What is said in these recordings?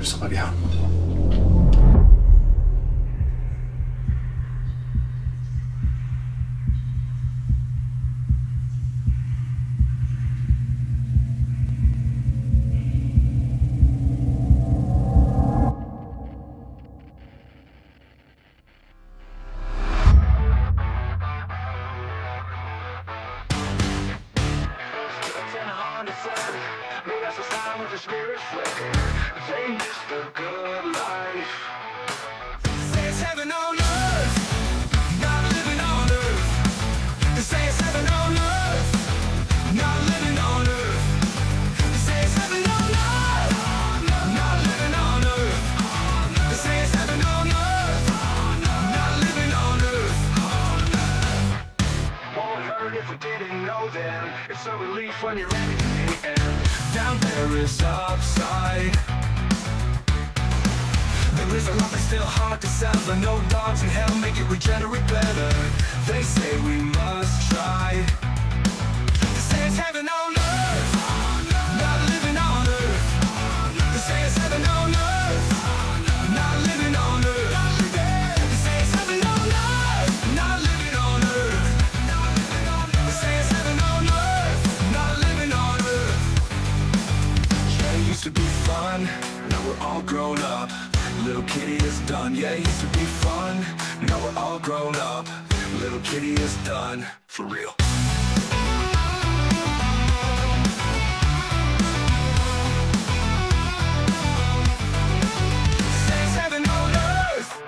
me sens pas bien. It's a relief when you're ready to the end. Down there is upside. There is a lot that's still hard to settle. No dogs in hell make it regenerate better. They say we must try. They say it's heaven on earth, not living on earth. They say it's heaven on earth, not living on earth. They say it's heaven on earth, not living on earth. They say it's heaven on earth, not living on earth. Yeah, it used to be fun, now we're all grown up. Little kitty is done, yeah, it used to be fun. Now we're all grown up. Little kitty is done, for real. Says heaven on earth.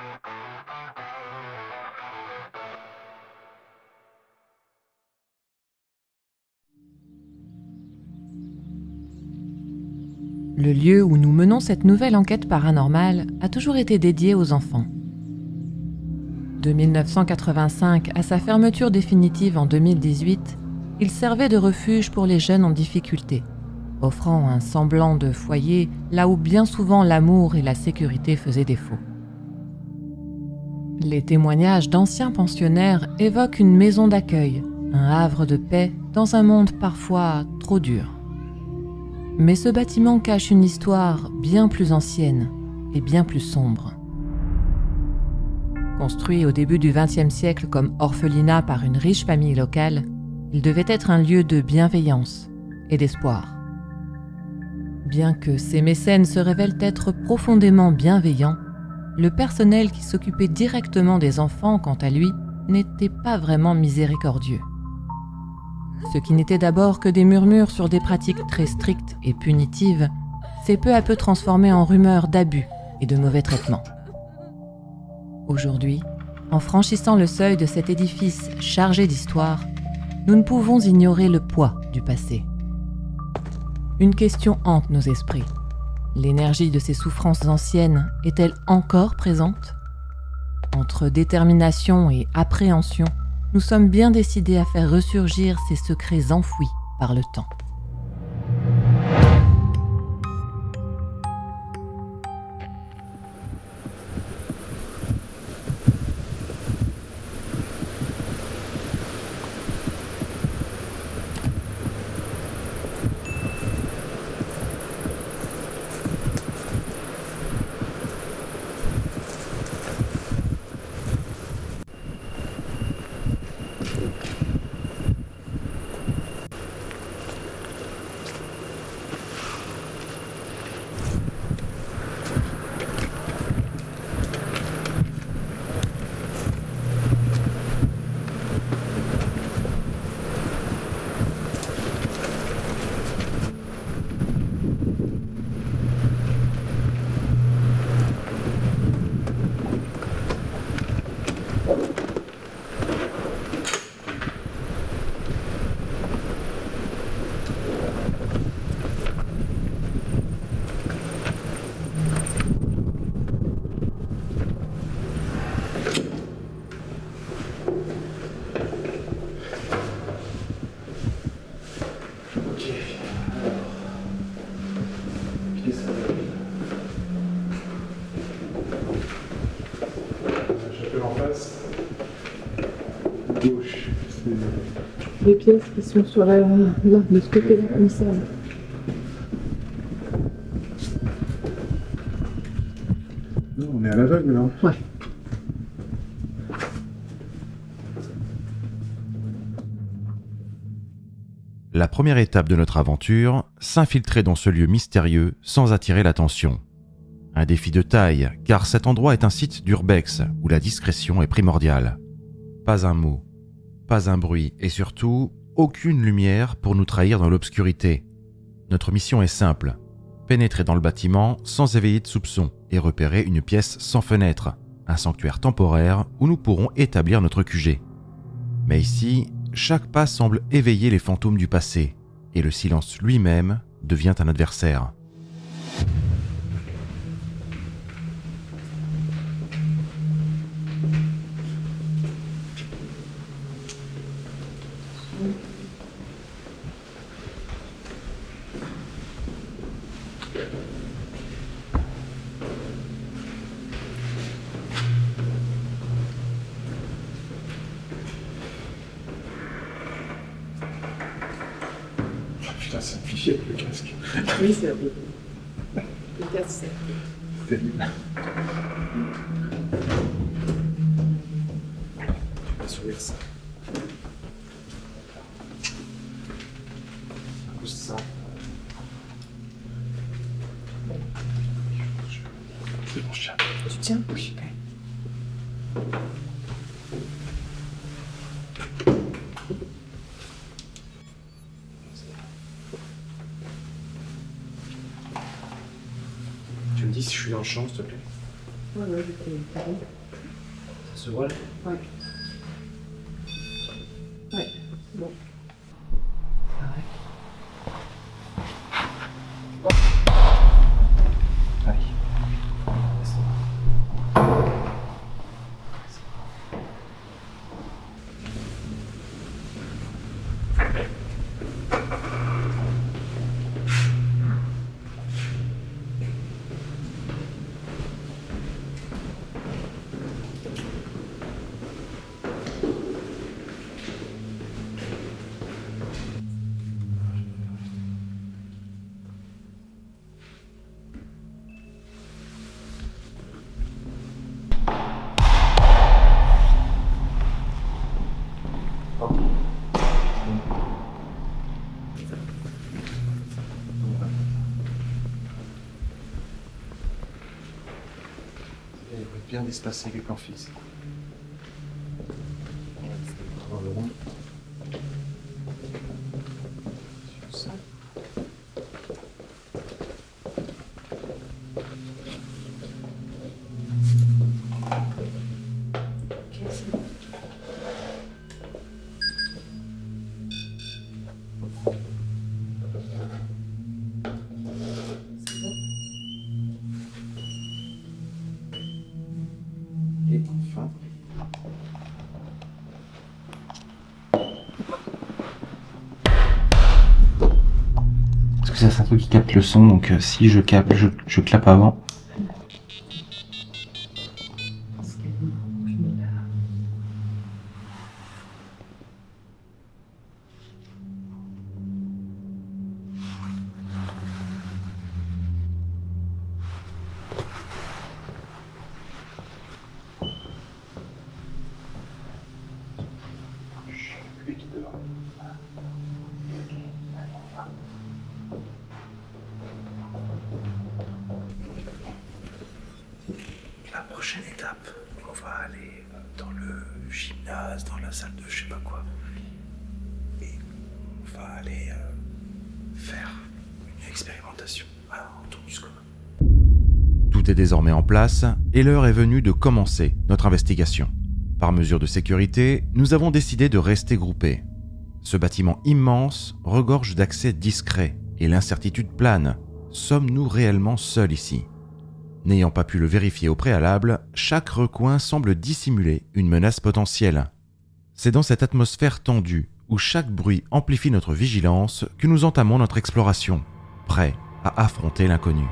Le lieu où nous menons cette nouvelle enquête paranormale a toujours été dédié aux enfants. De 1985 à sa fermeture définitive en 2018, il servait de refuge pour les jeunes en difficulté, offrant un semblant de foyer là où bien souvent l'amour et la sécurité faisaient défaut. Les témoignages d'anciens pensionnaires évoquent une maison d'accueil, un havre de paix dans un monde parfois trop dur. Mais ce bâtiment cache une histoire bien plus ancienne et bien plus sombre. Construit au début du XXe siècle comme orphelinat par une riche famille locale, il devait être un lieu de bienveillance et d'espoir. Bien que ces mécènes se révèlent être profondément bienveillants, le personnel qui s'occupait directement des enfants, quant à lui, n'était pas vraiment miséricordieux. Ce qui n'était d'abord que des murmures sur des pratiques très strictes et punitives, s'est peu à peu transformé en rumeurs d'abus et de mauvais traitements. Aujourd'hui, en franchissant le seuil de cet édifice chargé d'histoire, nous ne pouvons ignorer le poids du passé. Une question hante nos esprits. L'énergie de ces souffrances anciennes est-elle encore présente ? Entre détermination et appréhension, nous sommes bien décidés à faire ressurgir ces secrets enfouis par le temps. Gauche. Les pièces qui sont sur là, de ce côté-là, comme ça. Non, on est à l'aveugle là. Ouais. La première étape de notre aventure, s'infiltrer dans ce lieu mystérieux sans attirer l'attention. Un défi de taille, car cet endroit est un site d'urbex où la discrétion est primordiale. Pas un mot, pas un bruit et surtout, aucune lumière pour nous trahir dans l'obscurité. Notre mission est simple, pénétrer dans le bâtiment sans éveiller de soupçons et repérer une pièce sans fenêtre, un sanctuaire temporaire où nous pourrons établir notre QG. Mais ici, chaque pas semble éveiller les fantômes du passé, et le silence lui-même devient un adversaire. Putain, c'est amplifié avec le casque. Oui, c'est horrible. Le casque, c'est Terrible. Tu vas sourire ça. À cause de ça. C'est bon, je tiens. Tu tiens? Oui. Tu me dis si je suis dans le champ, s'il te plaît. Ouais, j'étais carré. Ça se voit là? Ouais. Ouais, c'est bon. Allez. Il faut être bien espacé avec les plans fixes. Dans le rond. Sur ça. Ok, c'est bon. C'est bon. Et enfin. Parce que ça, c'est un truc qui capte le son, donc si je capte, je clappe avant. Parce qu'elle est plus là. Lui qui dehors. La prochaine étape, on va aller dans le gymnase, dans la salle de je sais pas quoi. Et on va aller faire une expérimentation en tournus commun. Tout est désormais en place et l'heure est venue de commencer notre investigation. Par mesure de sécurité, nous avons décidé de rester groupés. Ce bâtiment immense regorge d'accès discrets et l'incertitude plane. Sommes-nous réellement seuls ici ? N'ayant pas pu le vérifier au préalable, chaque recoin semble dissimuler une menace potentielle. C'est dans cette atmosphère tendue, où chaque bruit amplifie notre vigilance, que nous entamons notre exploration, prêts à affronter l'inconnu.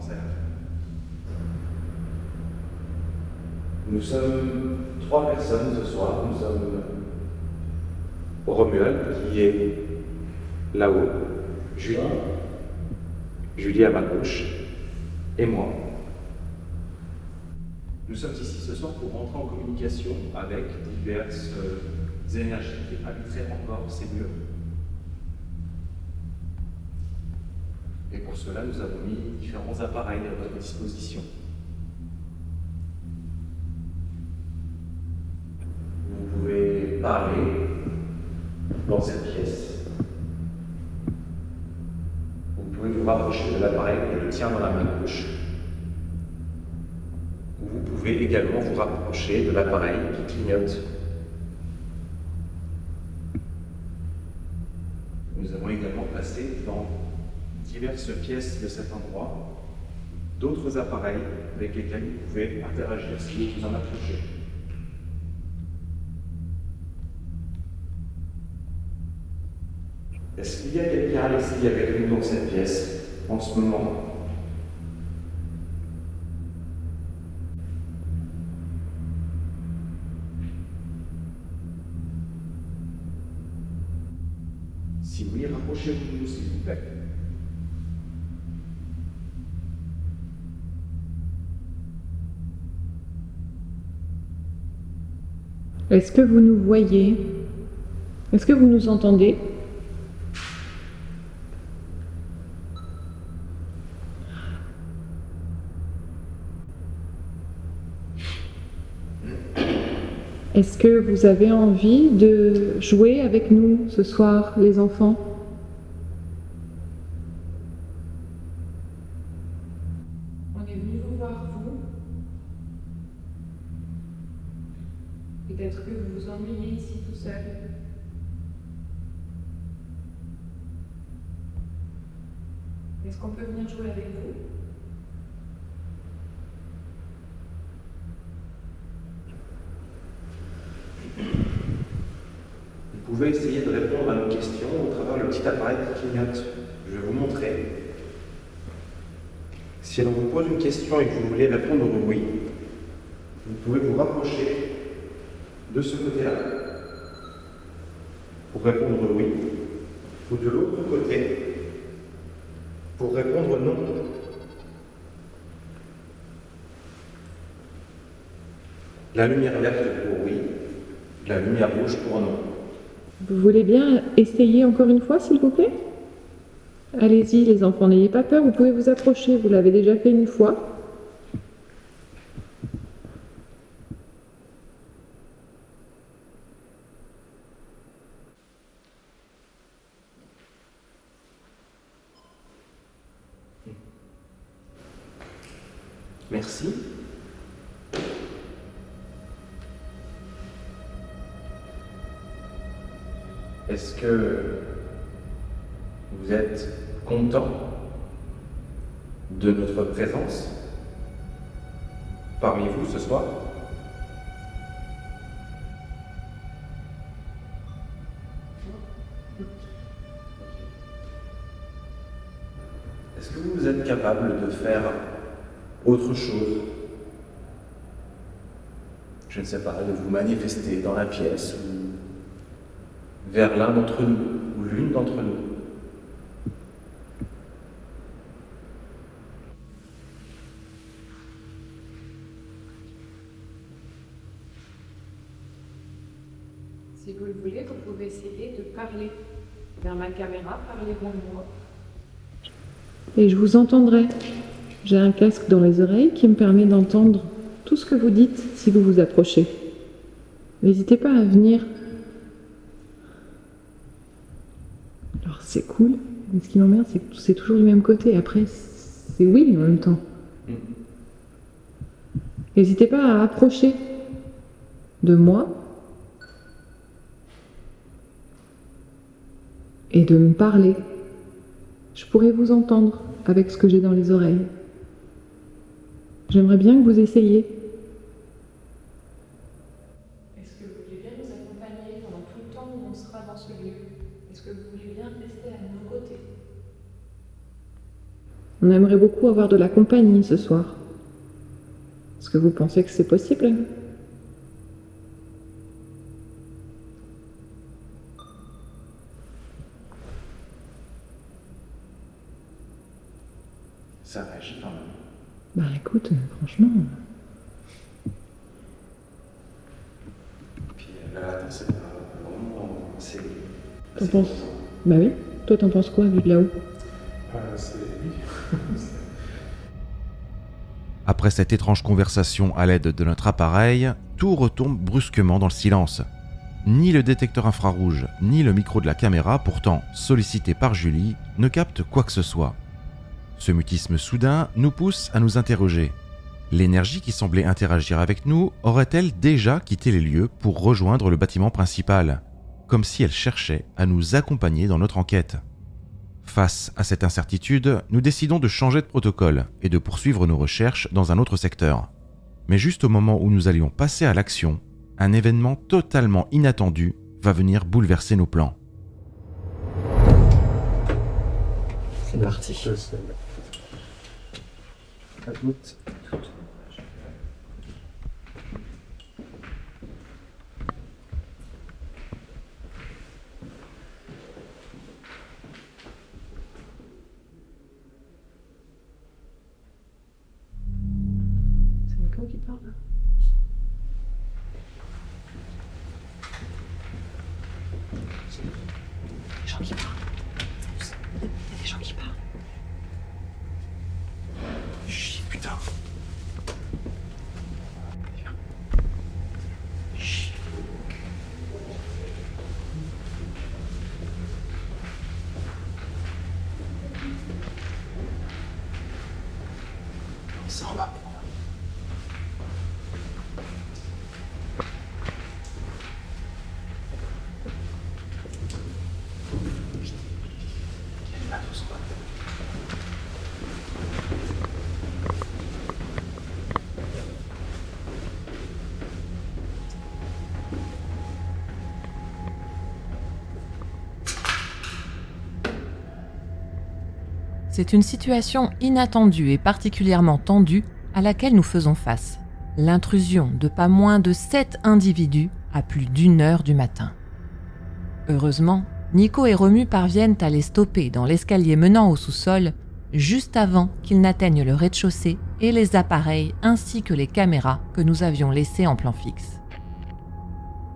commencer à la faire. Nous sommes 3 personnes ce soir. Nous sommes Romuald, qui est là-haut, Julie à ma gauche, et moi. Nous sommes ici ce soir pour rentrer en communication avec diverses énergies qui habiteraient encore ces murs. Et pour cela, nous avons mis différents appareils à votre disposition. Vous pouvez parler dans cette pièce. Vous pouvez vous rapprocher de l'appareil que je tiens dans la main gauche. Vous pouvez également vous rapprocher de l'appareil qui clignote. Nous avons également placé dans diverses pièces de cet endroit d'autres appareils avec lesquels vous pouvez interagir si vous en approchez. Est-ce qu'il y a quelqu'un ici avec nous dans cette pièce en ce moment? Si oui, rapprochez-vous de nous, s'il vous plaît. Est-ce que vous nous voyez? Est-ce que vous nous entendez? Est-ce que vous avez envie de jouer avec nous ce soir, les enfants? On est venu vous voir, vous. Peut-être que vous vous ennuyez ici tout seul. Est-ce qu'on peut venir jouer avec vous? Vous pouvez essayer de répondre à nos questions au travers le petit appareil qui clignote. Je vais vous montrer. Si l'on vous pose une question et que vous voulez répondre oui, vous pouvez vous rapprocher de ce côté-là pour répondre oui, ou de l'autre côté pour répondre non. La lumière verte pour oui, la lumière rouge pour non. Vous voulez bien essayer encore une fois, s'il vous plaît? Allez-y, les enfants, n'ayez pas peur, vous pouvez vous approcher, vous l'avez déjà fait une fois. Merci. Est-ce que vous êtes content de notre présence parmi vous ce soir? Est-ce que vous êtes capable de faire autre chose? Je ne sais pas, de vous manifester dans la pièce ou vers l'un d'entre nous ou l'une d'entre nous. Si vous le voulez, vous pouvez essayer de parler vers ma caméra, parler vers moi. Et je vous entendrai. J'ai un casque dans les oreilles qui me permet d'entendre tout ce que vous dites si vous vous approchez. N'hésitez pas à venir. Alors c'est cool, mais ce qui m'emmerde, c'est que c'est toujours du même côté. Après, c'est oui en même temps. N'hésitez pas à approcher de moi et de me parler. Je pourrais vous entendre avec ce que j'ai dans les oreilles. J'aimerais bien que vous essayiez. Est-ce que vous voulez bien nous accompagner pendant tout le temps où on sera dans ce lieu? Est-ce que vous voulez bien rester à nos côtés? On aimerait beaucoup avoir de la compagnie ce soir. Est-ce que vous pensez que c'est possible? Ça réagit quand même. Bah écoute, franchement... Puis là, c'est vraiment... c'est... T'en penses? Bah oui. Toi, t'en penses quoi, vu de là-haut? C'est... oui. Après cette étrange conversation à l'aide de notre appareil, tout retombe brusquement dans le silence. Ni le détecteur infrarouge, ni le micro de la caméra, pourtant sollicité par Julie, ne captent quoi que ce soit. Ce mutisme soudain nous pousse à nous interroger. L'énergie qui semblait interagir avec nous aurait-elle déjà quitté les lieux pour rejoindre le bâtiment principal, comme si elle cherchait à nous accompagner dans notre enquête? Face à cette incertitude, nous décidons de changer de protocole et de poursuivre nos recherches dans un autre secteur. Mais juste au moment où nous allions passer à l'action, un événement totalement inattendu va venir bouleverser nos plans. C'est parti. À toutes. C'est Nico qui parle là? Des gens qui parlent. Il y a des gens qui parlent. Chut, putain. Chut. Ça en va. C'est une situation inattendue et particulièrement tendue à laquelle nous faisons face. L'intrusion de pas moins de 7 individus à plus d'1 heure du matin. Heureusement, Nico et Romu parviennent à les stopper dans l'escalier menant au sous-sol juste avant qu'ils n'atteignent le rez-de-chaussée et les appareils ainsi que les caméras que nous avions laissés en plan fixe.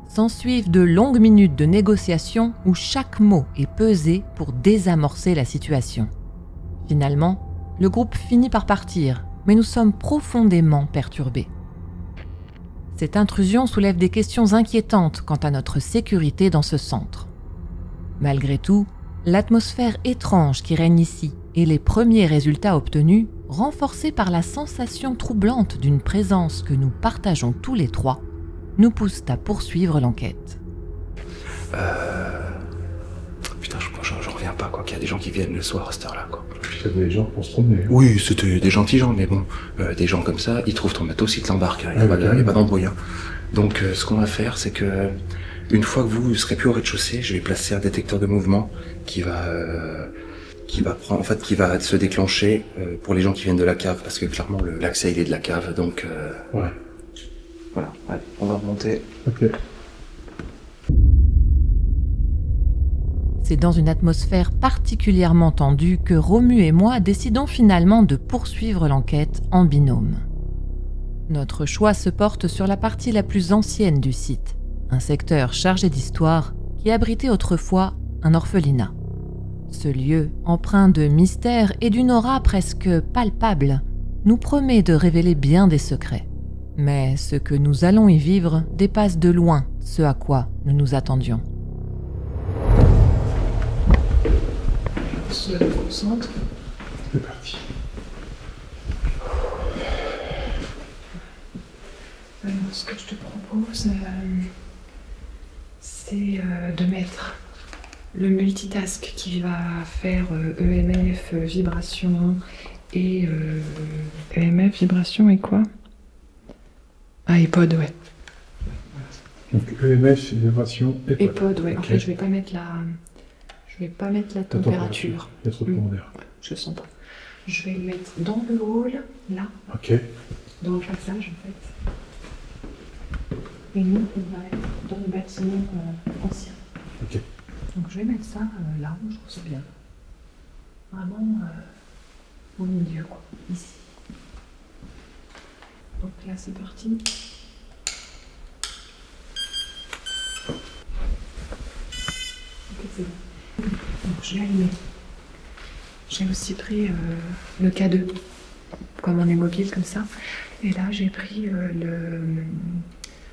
S'ensuivent de longues minutes de négociations où chaque mot est pesé pour désamorcer la situation. Finalement, le groupe finit par partir, mais nous sommes profondément perturbés. Cette intrusion soulève des questions inquiétantes quant à notre sécurité dans ce centre. Malgré tout, l'atmosphère étrange qui règne ici et les premiers résultats obtenus, renforcés par la sensation troublante d'une présence que nous partageons tous les trois, nous poussent à poursuivre l'enquête. Putain, je reviens pas, quoi, qu'il y a des gens qui viennent le soir à cette heure-là, quoi. Il y a des gens pour se promener. Oui, c'était des gentils gens, mais bon, des gens comme ça, ils trouvent ton matos, ils te l'embarquent, il n'y a pas d'embrouille. Hein. Donc, ce qu'on va faire, c'est que, une fois que vous serez plus au rez-de-chaussée, je vais placer un détecteur de mouvement qui va se déclencher pour les gens qui viennent de la cave, parce que clairement, l'accès, il est de la cave, donc... Ouais. Voilà, allez, on va remonter. Ok. C'est dans une atmosphère particulièrement tendue que Romu et moi décidons finalement de poursuivre l'enquête en binôme. Notre choix se porte sur la partie la plus ancienne du site, un secteur chargé d'histoire qui abritait autrefois un orphelinat. Ce lieu, empreint de mystère et d'une aura presque palpable, nous promet de révéler bien des secrets. Mais ce que nous allons y vivre dépasse de loin ce à quoi nous nous attendions. Se concentre. C'est parti. Alors, ce que je te propose, c'est de mettre le multitask qui va faire EMF, vibration et... EMF, vibration et quoi? Ah, iPod, ouais. Donc EMF, vibration et iPod, ouais. En Ok. fait, je vais pas mettre la température. Il y a trop de commentaires. Ouais, je le sens pas. Je vais le mettre dans le hall, là, Ok. dans le passage en fait. Et nous, on va être dans le bâtiment ancien. Ok. Donc je vais mettre ça là, je trouve ça bien. Vraiment au milieu, quoi, ici. Donc là, c'est parti. Ok, c'est bon. Donc je l'ai allumé. J'ai aussi pris le K2, comme on est mobile comme ça. Et là, j'ai pris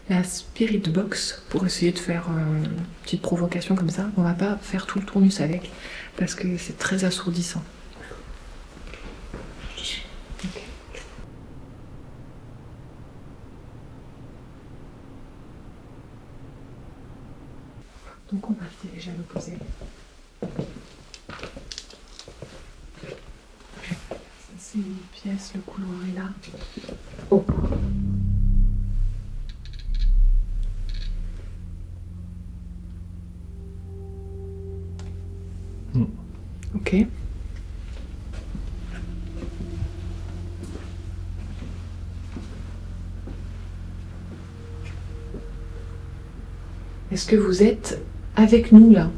la Spirit Box pour essayer de faire une petite provocation comme ça. On va pas faire tout le tournus avec, parce que c'est très assourdissant. Ok. Donc on va déjà le poser. Ça c'est une pièce, le couloir est là. Oh. Ok. Est-ce que vous êtes avec nous là?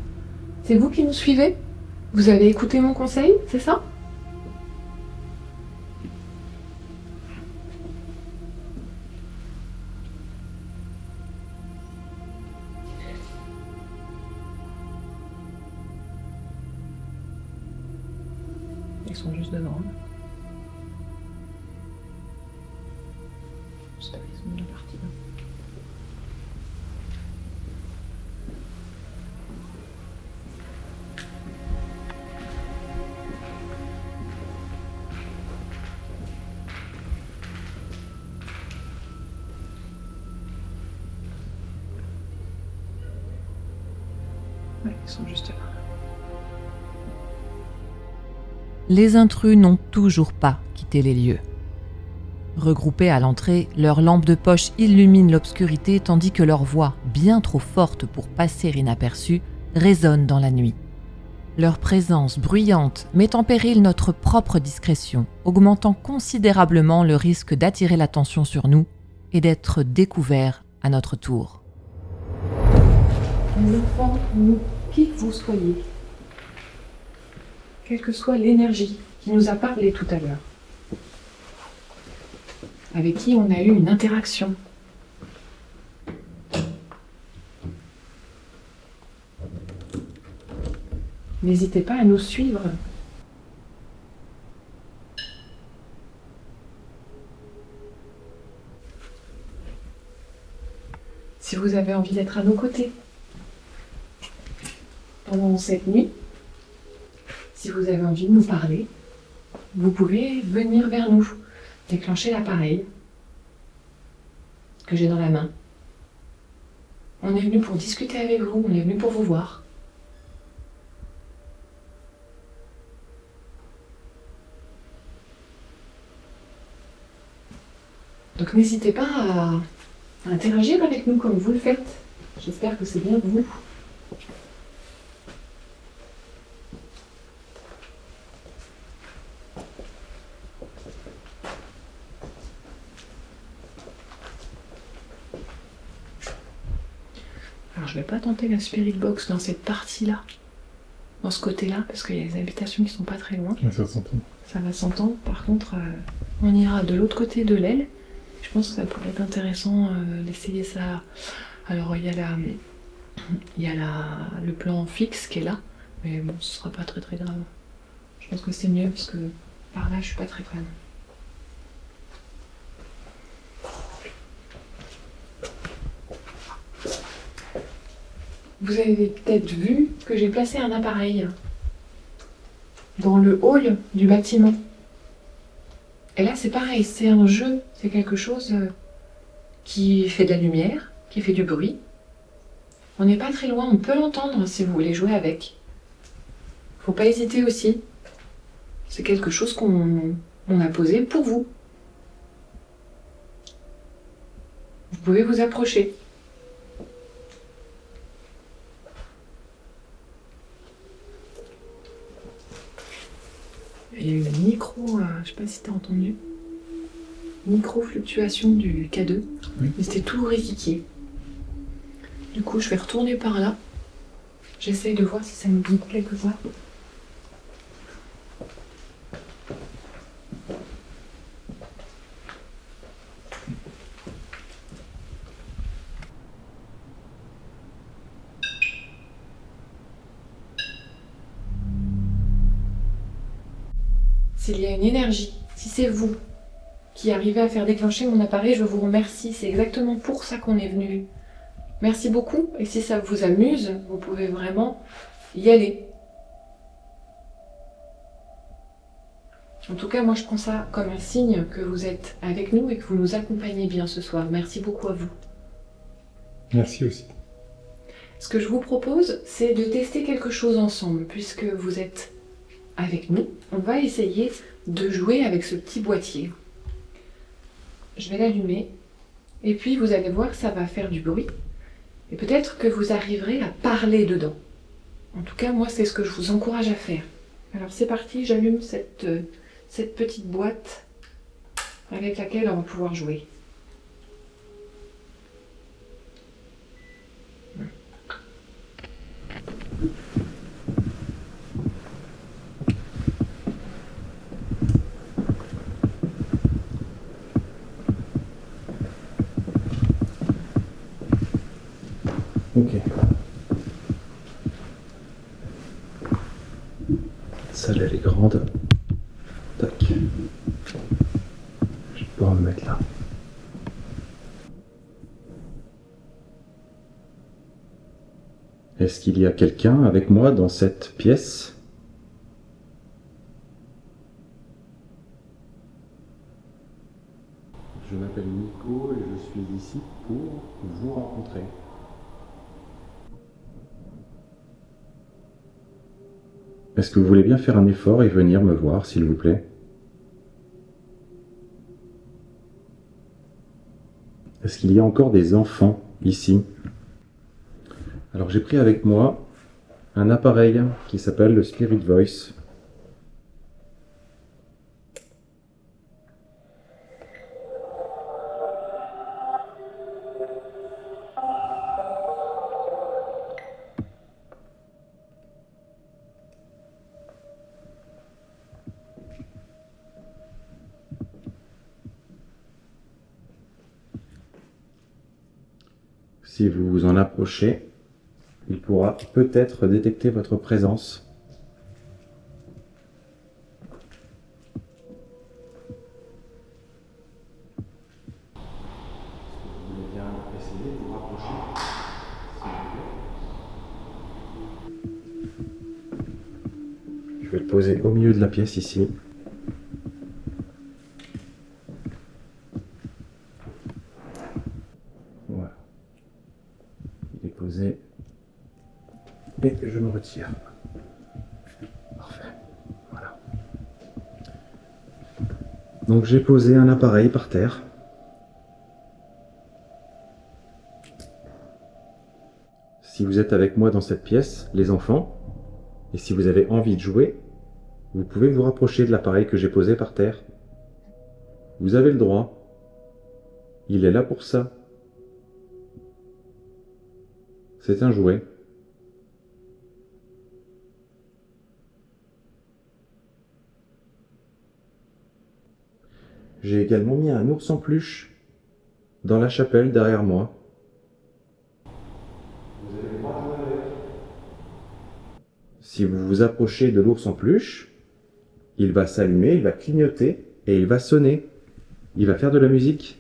C'est vous qui nous suivez? Vous avez écouté mon conseil, c'est ça? Ils sont juste devant. Je sais pas, ils sont bien partis là. Ouais, ils sont juste là. Les intrus n'ont toujours pas quitté les lieux. Regroupés à l'entrée, leurs lampes de poche illuminent l'obscurité tandis que leur voix, bien trop forte pour passer inaperçue, résonne dans la nuit. Leur présence bruyante met en péril notre propre discrétion, augmentant considérablement le risque d'attirer l'attention sur nous et d'être découverts à notre tour. Les enfants, nous, qui que vous soyez, quelle que soit l'énergie qui nous a parlé tout à l'heure, avec qui on a eu une interaction, n'hésitez pas à nous suivre. Si vous avez envie d'être à nos côtés pendant cette nuit, si vous avez envie de nous parler, vous pouvez venir vers nous, déclencher l'appareil que j'ai dans la main. On est venu pour discuter avec vous, on est venu pour vous voir. Donc n'hésitez pas à interagir avec nous comme vous le faites. J'espère que c'est bien vous. Alors je vais pas tenter la Spirit Box dans cette partie-là, dans ce côté-là, parce qu'il y a des habitations qui sont pas très loin. Ouais, ça s'entend. Ça va s'entendre. Par contre, on ira de l'autre côté de l'aile. Je pense que ça pourrait être intéressant d'essayer ça. Alors il y a le plan fixe qui est là, mais bon, ce sera pas très très grave. Je pense que c'est mieux parce que par là, je suis pas très fan. Vous avez peut-être vu que j'ai placé un appareil dans le hall du bâtiment. Et là, c'est pareil, c'est un jeu, c'est quelque chose qui fait de la lumière, qui fait du bruit. On n'est pas très loin, on peut l'entendre si vous voulez jouer avec. Faut pas hésiter aussi. C'est quelque chose qu'on a posé pour vous. Vous pouvez vous approcher. Il y a eu une je sais pas si t'as entendu, micro-fluctuation du K2, Oui. mais c'était tout riquiquier. Du coup, je vais retourner par là. J'essaye de voir si ça me guide quelque part. S'il y a une énergie, si c'est vous qui arrivez à faire déclencher mon appareil, je vous remercie. C'est exactement pour ça qu'on est venu. Merci beaucoup. Et si ça vous amuse, vous pouvez vraiment y aller. En tout cas, moi je prends ça comme un signe que vous êtes avec nous et que vous nous accompagnez bien ce soir. Merci beaucoup à vous. Merci aussi. Ce que je vous propose, c'est de tester quelque chose ensemble, puisque vous êtes avec nous. On va essayer de jouer avec ce petit boîtier. Je vais l'allumer, et puis vous allez voir, ça va faire du bruit. Et peut-être que vous arriverez à parler dedans. En tout cas, moi, c'est ce que je vous encourage à faire. Alors c'est parti, j'allume cette petite boîte avec laquelle on va pouvoir jouer. Ok. La salle, elle est grande. Tac. Je vais pouvoir me mettre là. Est-ce qu'il y a quelqu'un avec moi dans cette pièce? Je m'appelle Nico et je suis ici pour vous rencontrer. Est-ce que vous voulez bien faire un effort et venir me voir, s'il vous plaît? Est-ce qu'il y a encore des enfants ici? Alors j'ai pris avec moi un appareil qui s'appelle le Spirit Voice. Si vous vous en approchez, il pourra peut-être détecter votre présence. Vous voulez bien essayer de vous rapprocher, s'il vous plaît. Je vais le poser au milieu de la pièce ici. Voilà. Il est posé. Et je me retire. Parfait. Voilà. Donc j'ai posé un appareil par terre. Si vous êtes avec moi dans cette pièce, les enfants, et si vous avez envie de jouer, vous pouvez vous rapprocher de l'appareil que j'ai posé par terre. Vous avez le droit. Il est là pour ça. C'est un jouet. J'ai également mis un ours en peluche dans la chapelle derrière moi. Vous avez le droit de jouer avec. Si vous vous approchez de l'ours en peluche, il va s'allumer, il va clignoter et il va sonner. Il va faire de la musique.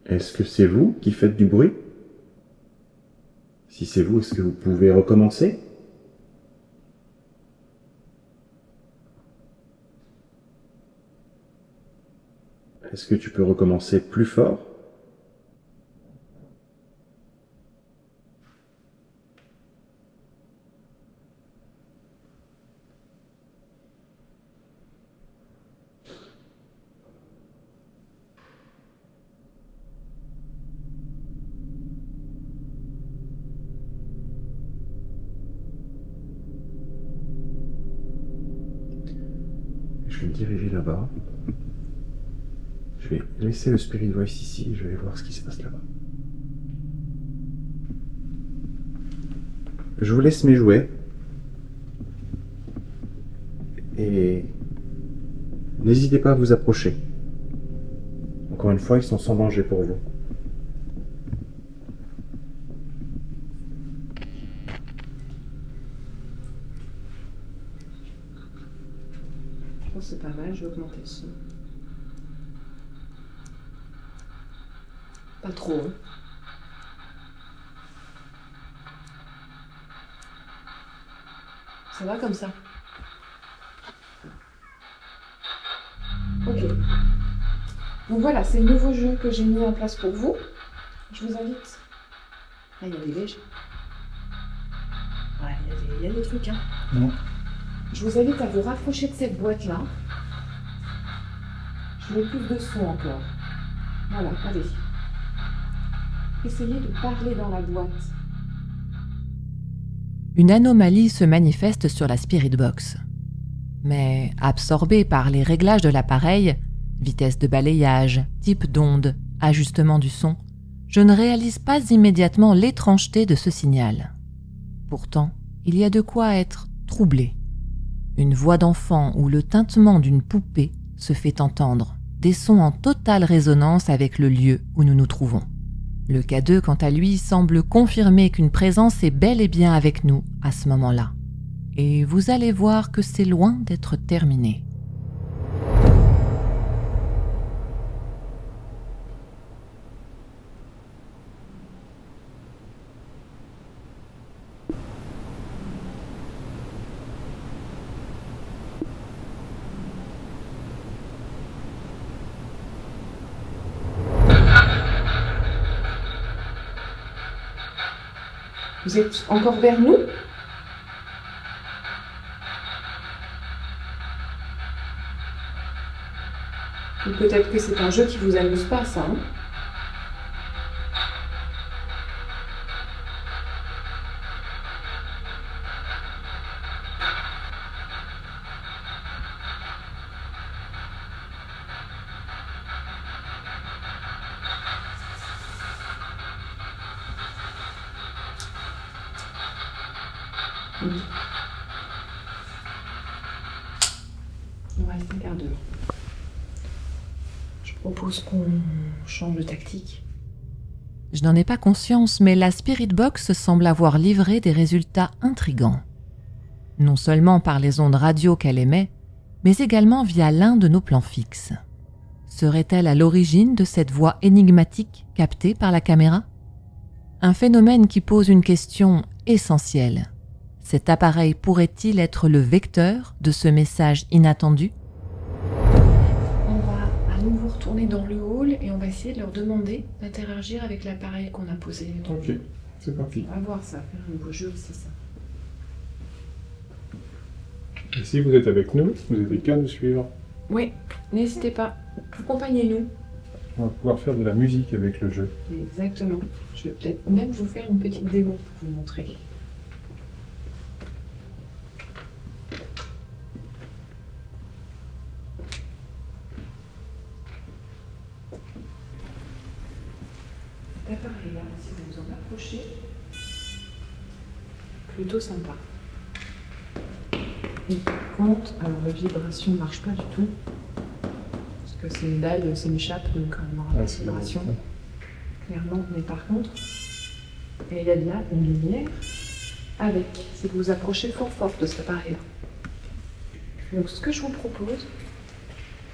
Est-ce que c'est vous qui faites du bruit? Si c'est vous, est-ce que vous pouvez recommencer? Est-ce que tu peux recommencer plus fort? vais me diriger là-bas. Je vais laisser le Spirit Voice ici, je vais voir ce qui se passe là-bas. Je vous laisse mes jouets. Et n'hésitez pas à vous approcher. Encore une fois, ils sont sans danger pour vous. Je pense que c'est pas mal, je vais augmenter le son. Pas trop, hein. Ça va comme ça? Ok. Donc voilà, c'est le nouveau jeu que j'ai mis en place pour vous. Je vous invite. Ah, il y a des léges. Ouais, il y a des trucs, hein. Non. Je vous invite à vous rapprocher de cette boîte-là. Je mets plus de son encore. Voilà, allez. Essayez de parler dans la boîte. Une anomalie se manifeste sur la Spirit Box. Mais absorbée par les réglages de l'appareil, vitesse de balayage, type d'onde, ajustement du son, je ne réalise pas immédiatement l'étrangeté de ce signal. Pourtant, il y a de quoi être troublé. Une voix d'enfant ou le tintement d'une poupée se fait entendre, des sons en totale résonance avec le lieu où nous nous trouvons. Le K2, quant à lui, semble confirmer qu'une présence est bel et bien avec nous à ce moment-là. Et vous allez voir que c'est loin d'être terminé. Vous êtes encore vers nous? Ou peut-être que c'est un jeu qui vous amuse pas, ça, hein? Il nous reste un quart d'heure. Je propose qu'on change de tactique. Je n'en ai pas conscience, mais la Spirit Box semble avoir livré des résultats intrigants. Non seulement par les ondes radio qu'elle émet, mais également via l'un de nos plans fixes. Serait-elle à l'origine de cette voix énigmatique captée par la caméra? Un phénomène qui pose une question essentielle. Cet appareil pourrait-il être le vecteur de ce message inattendu? On va à nouveau retourner dans le hall et on va essayer de leur demander d'interagir avec l'appareil qu'on a posé. Ok, c'est parti. On va voir ça, faire un nouveau jeu, c'est ça. Et si vous êtes avec nous, vous n'avez qu'à nous suivre. Oui, n'hésitez pas, accompagnez-nous. On va pouvoir faire de la musique avec le jeu. Exactement. Je vais peut-être même vous faire une petite démo pour vous montrer. Cet appareil-là, si vous vous en approchez, plutôt sympa. Et par contre, alors la vibration ne marche pas du tout. Parce que c'est une dalle, c'est une chape, donc on aura pas de c'est la vibration. même. Clairement, mais par contre, il y a de là une lumière avec, si vous vous approchez fort de cet appareil-là. Donc ce que je vous propose,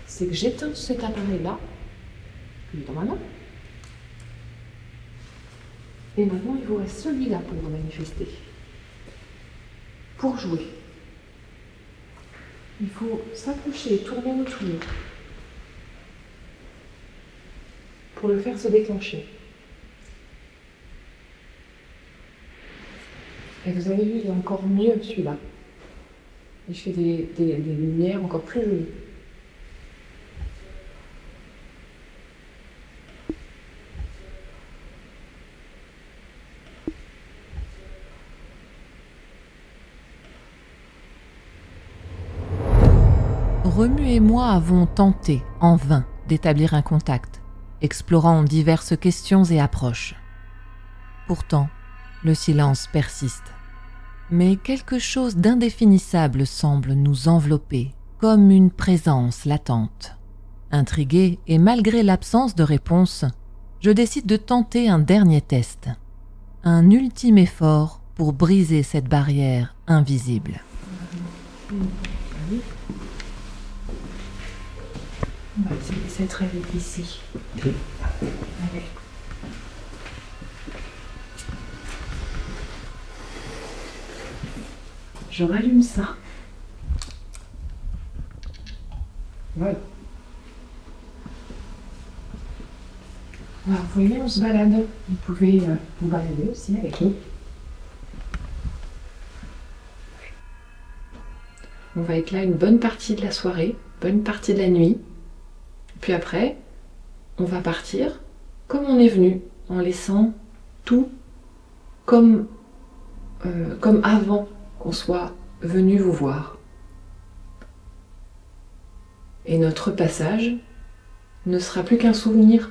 c'est que j'éteins cet appareil-là, qui est dans ma main. Et maintenant, il vous reste celui-là pour vous manifester. Pour jouer, il faut s'approcher et tourner autour pour le faire se déclencher. Et vous avez vu, il est encore mieux celui-là. Il fait des lumières encore plus jolies. Remu et moi avons tenté, en vain, d'établir un contact, explorant diverses questions et approches. Pourtant, le silence persiste. Mais quelque chose d'indéfinissable semble nous envelopper, comme une présence latente. Intrigué et malgré l'absence de réponse, je décide de tenter un dernier test. Un ultime effort pour briser cette barrière invisible. On va essayer très vite ici. Ok. Allez. Je rallume ça. Voilà. Alors, vous voyez, on se balade. Vous pouvez vous balader aussi avec nous. On va être là une bonne partie de la soirée, bonne partie de la nuit. Puis après, on va partir comme on est venu, en laissant tout comme avant qu'on soit venu vous voir. Et notre passage ne sera plus qu'un souvenir.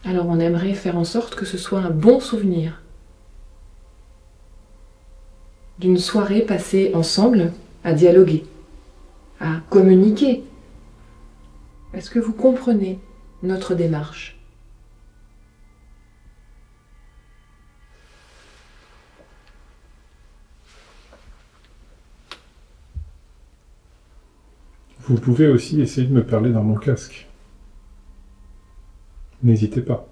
Alors on aimerait faire en sorte que ce soit un bon souvenir d'une soirée passée ensemble à dialoguer, à communiquer. Est-ce que vous comprenez notre démarche ? Vous pouvez aussi essayer de me parler dans mon casque. N'hésitez pas.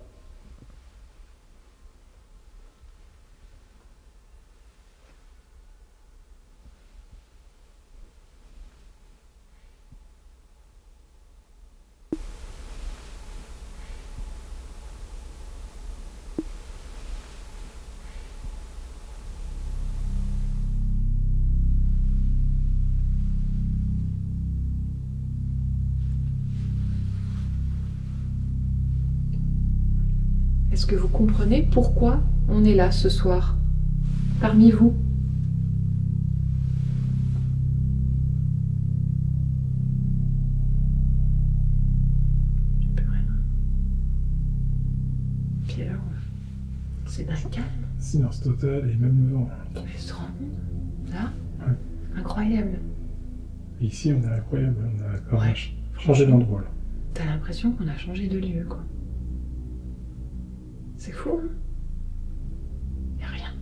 Est-ce que vous comprenez pourquoi on est là ce soir, parmi vous ? J'ai plus rien. Puis alors, c'est d'un calme. Silence total et même le vent. Mais se rend compte, là, Ouais. incroyable. Et ici, on est incroyable. On a quand même Ouais. changé d'endroit. Là. T'as l'impression qu'on a changé de lieu, quoi. C'est fou, hein ? Y a rien.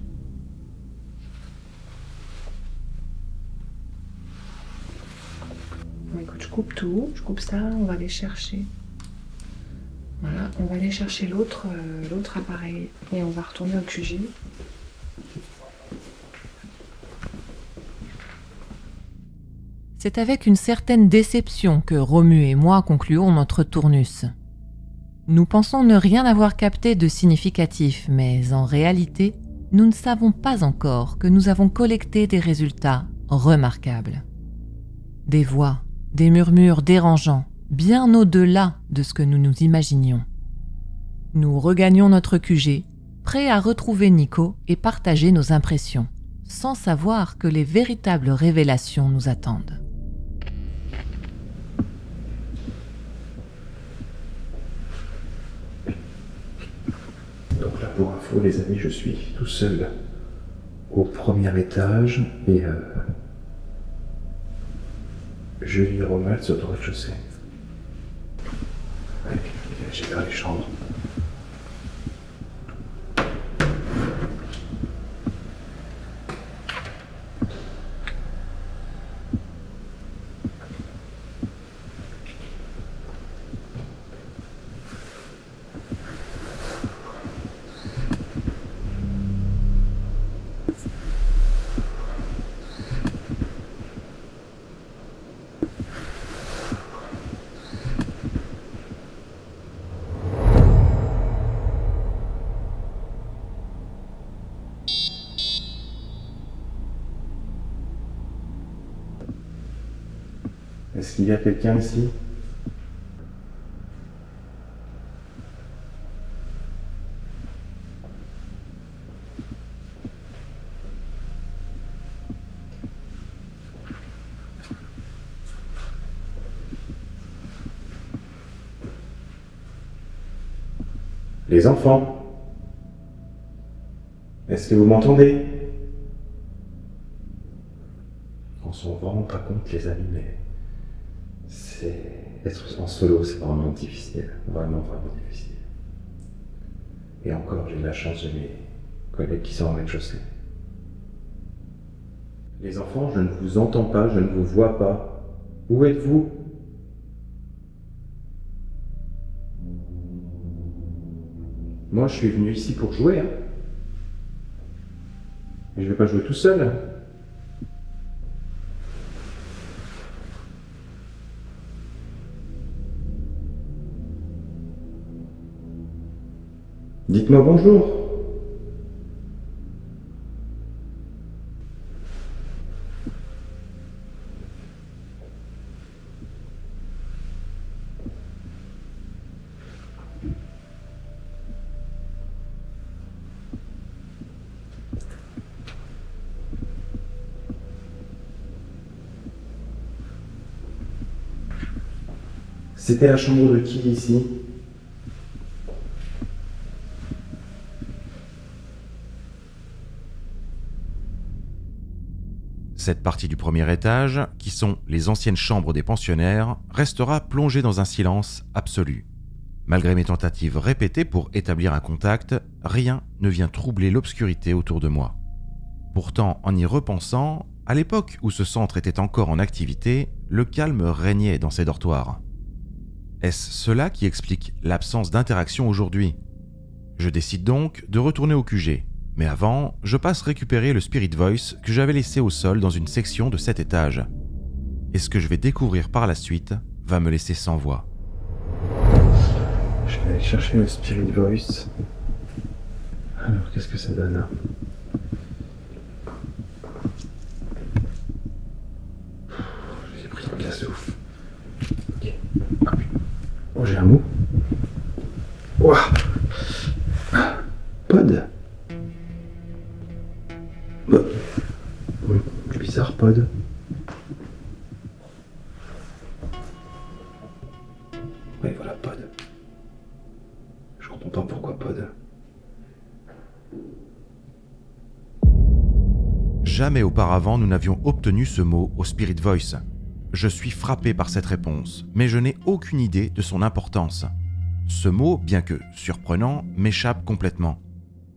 Bon, écoute, je coupe tout, je coupe ça, on va aller chercher. Voilà, on va aller chercher l'autre appareil et on va retourner au QG. C'est avec une certaine déception que Romu et moi concluons notre tournus. Nous pensons ne rien avoir capté de significatif, mais en réalité, nous ne savons pas encore que nous avons collecté des résultats remarquables. Des voix, des murmures dérangeants, bien au-delà de ce que nous nous imaginions. Nous regagnons notre QG, prêts à retrouver Nico et partager nos impressions, sans savoir que les véritables révélations nous attendent. Donc là, pour info, les amis, je suis tout seul au premier étage et Julie et Romuald sont au rez-de-chaussée. Ouais, j'ai vers les chambres. Est-ce qu'il y a quelqu'un ici ? Les enfants, est-ce que vous m'entendez? On s'en rend pas compte, les amis, mais être en solo, c'est vraiment difficile. Vraiment difficile. Et encore, j'ai de la chance, j'ai mes collègues qui sont en rez-de-chaussée. Les enfants, je ne vous entends pas, je ne vous vois pas. Où êtes-vous? Moi, je suis venu ici pour jouer, hein. Mais je vais pas jouer tout seul. Dites-moi bonjour. C'était la chambre de qui ici? Cette partie du premier étage, qui sont les anciennes chambres des pensionnaires, restera plongée dans un silence absolu. Malgré mes tentatives répétées pour établir un contact, rien ne vient troubler l'obscurité autour de moi. Pourtant, en y repensant, à l'époque où ce centre était encore en activité, le calme régnait dans ces dortoirs. Est-ce cela qui explique l'absence d'interaction aujourd'hui? Je décide donc de retourner au QG. Mais avant, je passe récupérer le Spirit Voice que j'avais laissé au sol dans une section de cet étage. Et ce que je vais découvrir par la suite va me laisser sans voix. Je vais aller chercher le Spirit Voice. Alors, qu'est-ce que ça donne? J'ai pris de la souffle. Ok. Oh, j'ai un mot. Ouah. Pod. C'est bizarre, Pod. Oui, voilà, Pod. Je comprends pas pourquoi Pod. Jamais auparavant nous n'avions obtenu ce mot au Spirit Voice. Je suis frappé par cette réponse, mais je n'ai aucune idée de son importance. Ce mot, bien que surprenant, m'échappe complètement.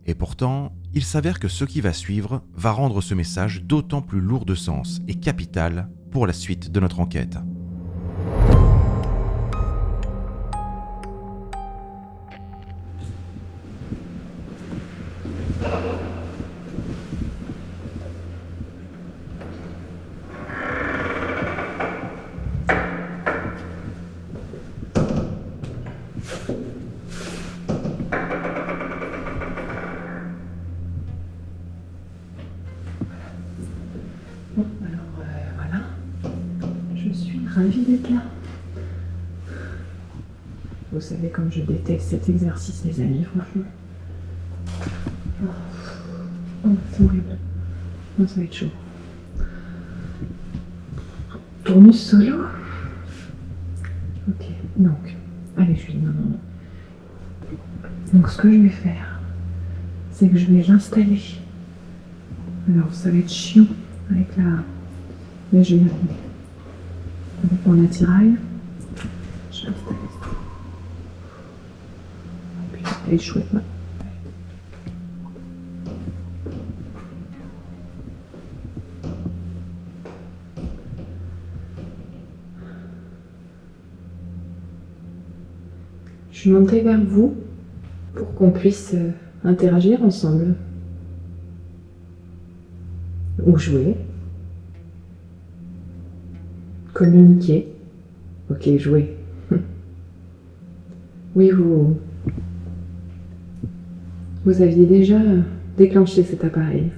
Et pourtant, il s'avère que ce qui va suivre va rendre ce message d'autant plus lourd de sens et capital pour la suite de notre enquête. Bon, alors voilà. Je suis ravie d'être là. Vous savez comme je déteste cet exercice, les amis, franchement. Oh, c'est horrible. Non, ça va être chaud. Tournus solo? Ok, donc. Allez, Julie, non. Donc, ce que je vais faire, c'est que je vais l'installer. Alors, ça va être chiant avec la. Là, je vais y arriver. Avec mon attirail, je vais installer ça. Et puis, elle est chouette, ouais. Je suis montée vers vous pour qu'on puisse interagir ensemble. Ou jouer. Communiquer. Ok, jouer. Oui, vous aviez déjà déclenché cet appareil.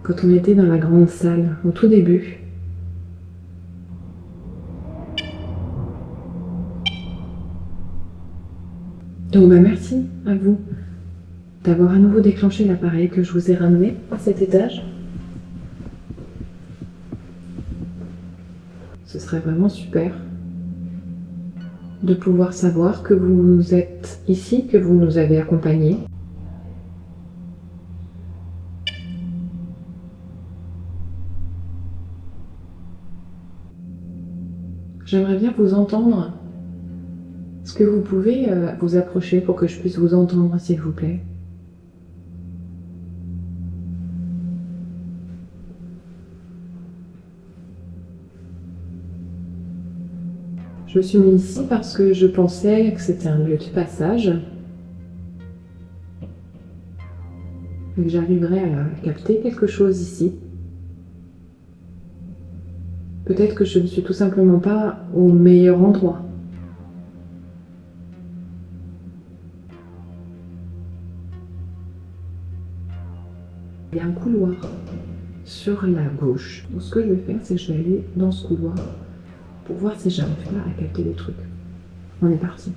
Quand on était dans la grande salle, au tout début. Donc merci à vous d'avoir à nouveau déclenché l'appareil que je vous ai ramené à cet étage. Ce serait vraiment super. de pouvoir savoir que vous êtes ici, que vous nous avez accompagnés. J'aimerais bien vous entendre. Est-ce que vous pouvez vous approcher pour que je puisse vous entendre, s'il vous plaît? Je me suis mis ici parce que je pensais que c'était un lieu de passage et que j'arriverais à capter quelque chose ici. Peut-être que je ne suis tout simplement pas au meilleur endroit. Il y a un couloir sur la gauche. Donc, ce que je vais faire, c'est que je vais aller dans ce couloir pour voir si j'arrive là à capter des trucs. On est parti.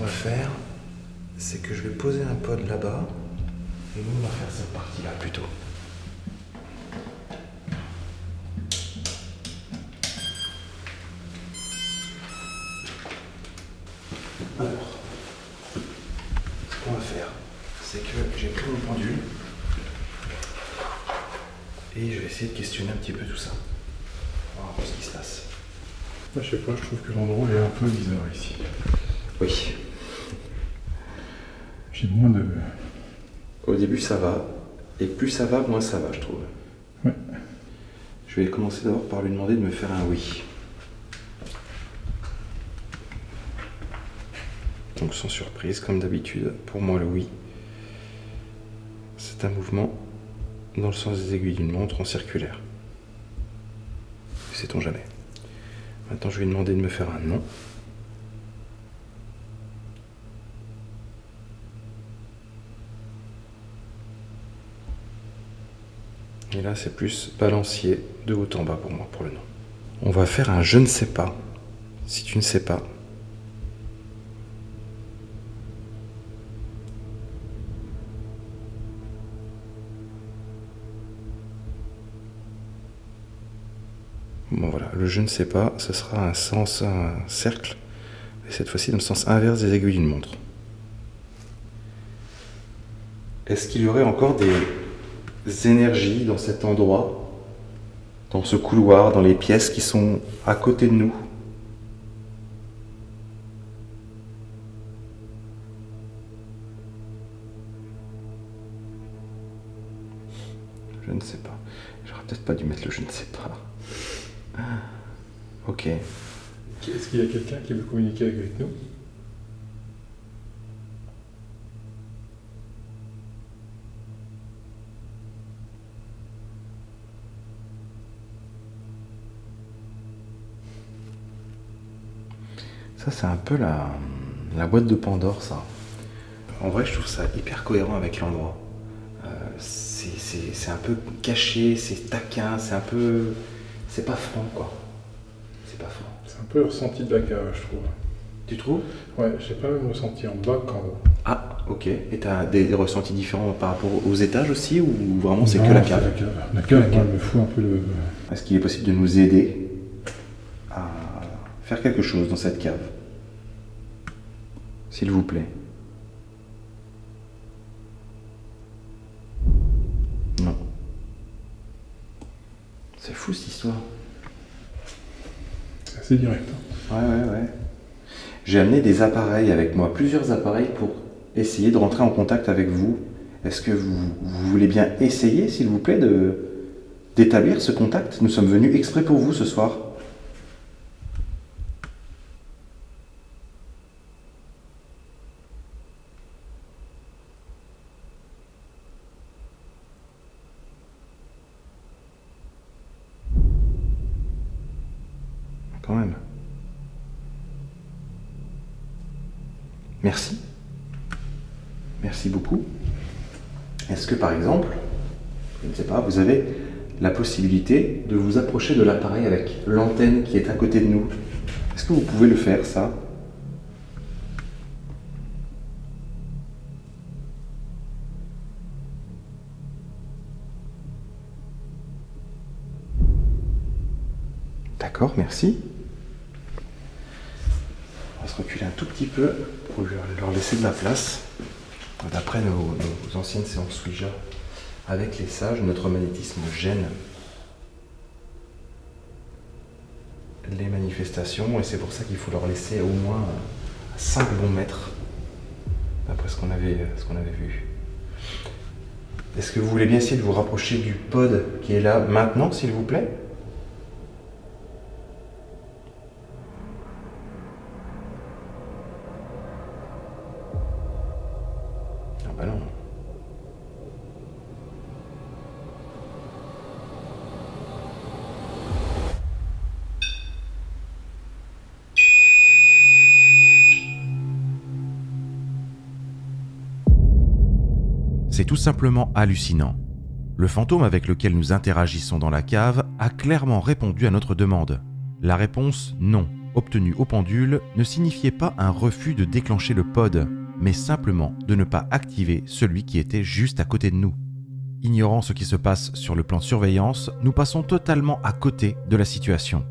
Faire, c'est que je vais poser un pod là-bas et nous on va faire cette partie-là plutôt. Alors, ce qu'on va faire, c'est que j'ai pris mon pendule et je vais essayer de questionner un petit peu tout ça. Voir un peu ce qui se passe. Moi, je sais pas, je trouve que l'endroit est un peu bizarre ici. Oui. J'ai moins de... Au début ça va, et plus ça va, moins ça va, je trouve. Ouais. Je vais commencer d'abord par lui demander de me faire un oui. Donc sans surprise, comme d'habitude, pour moi le oui, c'est un mouvement dans le sens des aiguilles d'une montre en circulaire. Sait-on jamais. Maintenant je vais lui demander de me faire un non. Et là, c'est plus balancier de haut en bas pour moi, pour le nom. On va faire un je ne sais pas. Si tu ne sais pas. Bon voilà, le je ne sais pas, ce sera un sens, un cercle. Et cette fois-ci dans le sens inverse des aiguilles d'une montre. Est-ce qu'il y aurait encore des énergies dans cet endroit, dans ce couloir, dans les pièces qui sont à côté de nous? Je ne sais pas. J'aurais peut-être pas dû mettre le je ne sais pas. Ok. Est-ce qu'il y a quelqu'un qui veut communiquer avec nous? Ça, c'est un peu la boîte de Pandore, ça. En vrai, je trouve ça hyper cohérent avec l'endroit. C'est un peu caché, c'est taquin, c'est un peu... C'est pas franc, quoi. C'est pas franc. C'est un peu le ressenti de la cave, je trouve. Tu trouves? Ouais, j'ai pas le même ressenti en bas qu'en haut. Ah, ok. Et t'as des ressentis différents par rapport aux étages aussi, ou vraiment c'est Non, que la cave? La cave, moi, elle me fout un peu le... Est-ce qu'il est possible de nous aider à faire quelque chose dans cette cave? S'il vous plaît. Non. C'est fou cette histoire. C'est assez direct. Hein. Ouais. J'ai amené des appareils avec moi, plusieurs appareils pour essayer de rentrer en contact avec vous. Est-ce que vous voulez bien essayer, s'il vous plaît, d'établir ce contact? Nous sommes venus exprès pour vous ce soir. Quand même. Merci. Merci beaucoup. Est-ce que par exemple, je ne sais pas, vous avez la possibilité de vous approcher de l'appareil avec l'antenne qui est à côté de nous? Est-ce que vous pouvez le faire, ça? D'accord, merci. On va se reculer un tout petit peu pour leur laisser de la place. D'après nos anciennes séances Ouija avec les sages, notre magnétisme gêne les manifestations et c'est pour ça qu'il faut leur laisser au moins 5 bons mètres d'après ce qu'on avait vu. Est-ce que vous voulez bien essayer de vous rapprocher du pod qui est là maintenant, s'il vous plaît? Ah bah non. C'est tout simplement hallucinant. Le fantôme avec lequel nous interagissons dans la cave a clairement répondu à notre demande. La réponse « non » obtenue au pendule ne signifiait pas un refus de déclencher le pod, mais simplement de ne pas activer celui qui était juste à côté de nous. Ignorant ce qui se passe sur le plan de surveillance, nous passons totalement à côté de la situation.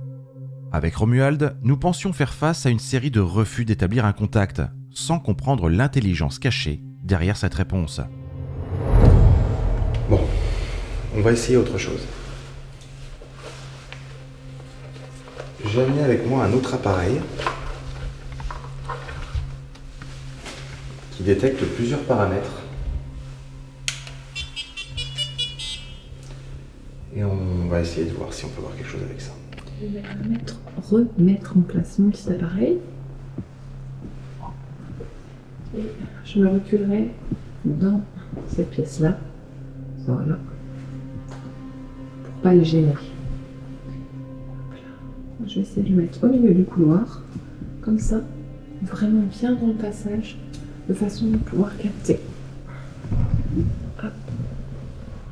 Avec Romuald, nous pensions faire face à une série de refus d'établir un contact, sans comprendre l'intelligence cachée derrière cette réponse. Bon, on va essayer autre chose. J'ai amené avec moi un autre appareil qui détecte plusieurs paramètres. Et on va essayer de voir si on peut voir quelque chose avec ça. Je vais remettre en place mon petit appareil. Et je me reculerai dans cette pièce-là. Voilà. Pour pas les gêner. Je vais essayer de le mettre au milieu du couloir. Comme ça, vraiment bien dans le passage, de façon à pouvoir capter. Hop.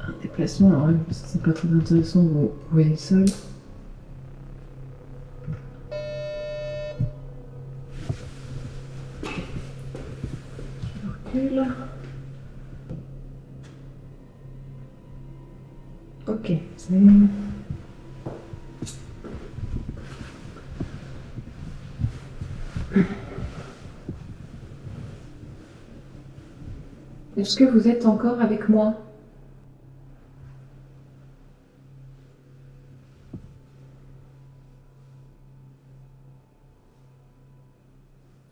Un déplacement, alors, parce que c'est pas très intéressant, vous voyez le sol. Je recule. Ok, c'est... Est-ce que vous êtes encore avec moi?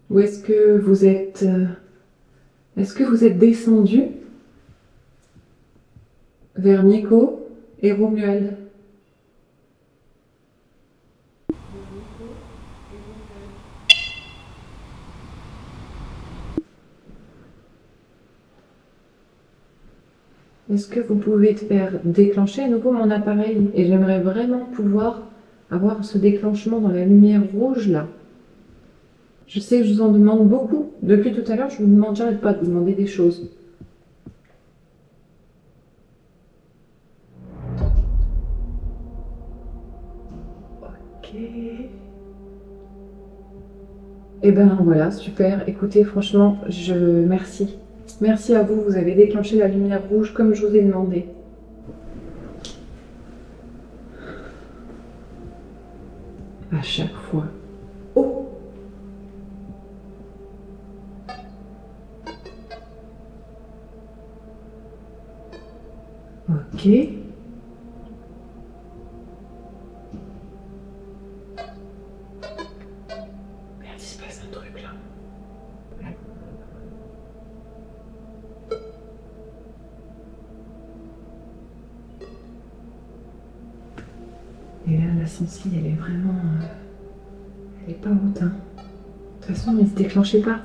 Ou est-ce que vous êtes... Est-ce que vous êtes descendu vers Nico et Romuald? Est-ce que vous pouvez faire déclencher à nouveau mon appareil? Et j'aimerais vraiment pouvoir avoir ce déclenchement dans la lumière rouge là. Je sais que je vous en demande beaucoup. Depuis tout à l'heure, je vous demande, j'arrête pas de vous demander des choses. Ok. Et ben voilà, super. Écoutez, franchement, merci. Merci à vous, vous avez déclenché la lumière rouge comme je vous ai demandé. À chaque fois. Oh! Ok. Merde, il se passe un truc là. Et là, la sensi, elle est vraiment... elle est pas haute, hein. De toute façon, elle se déclenchait pas.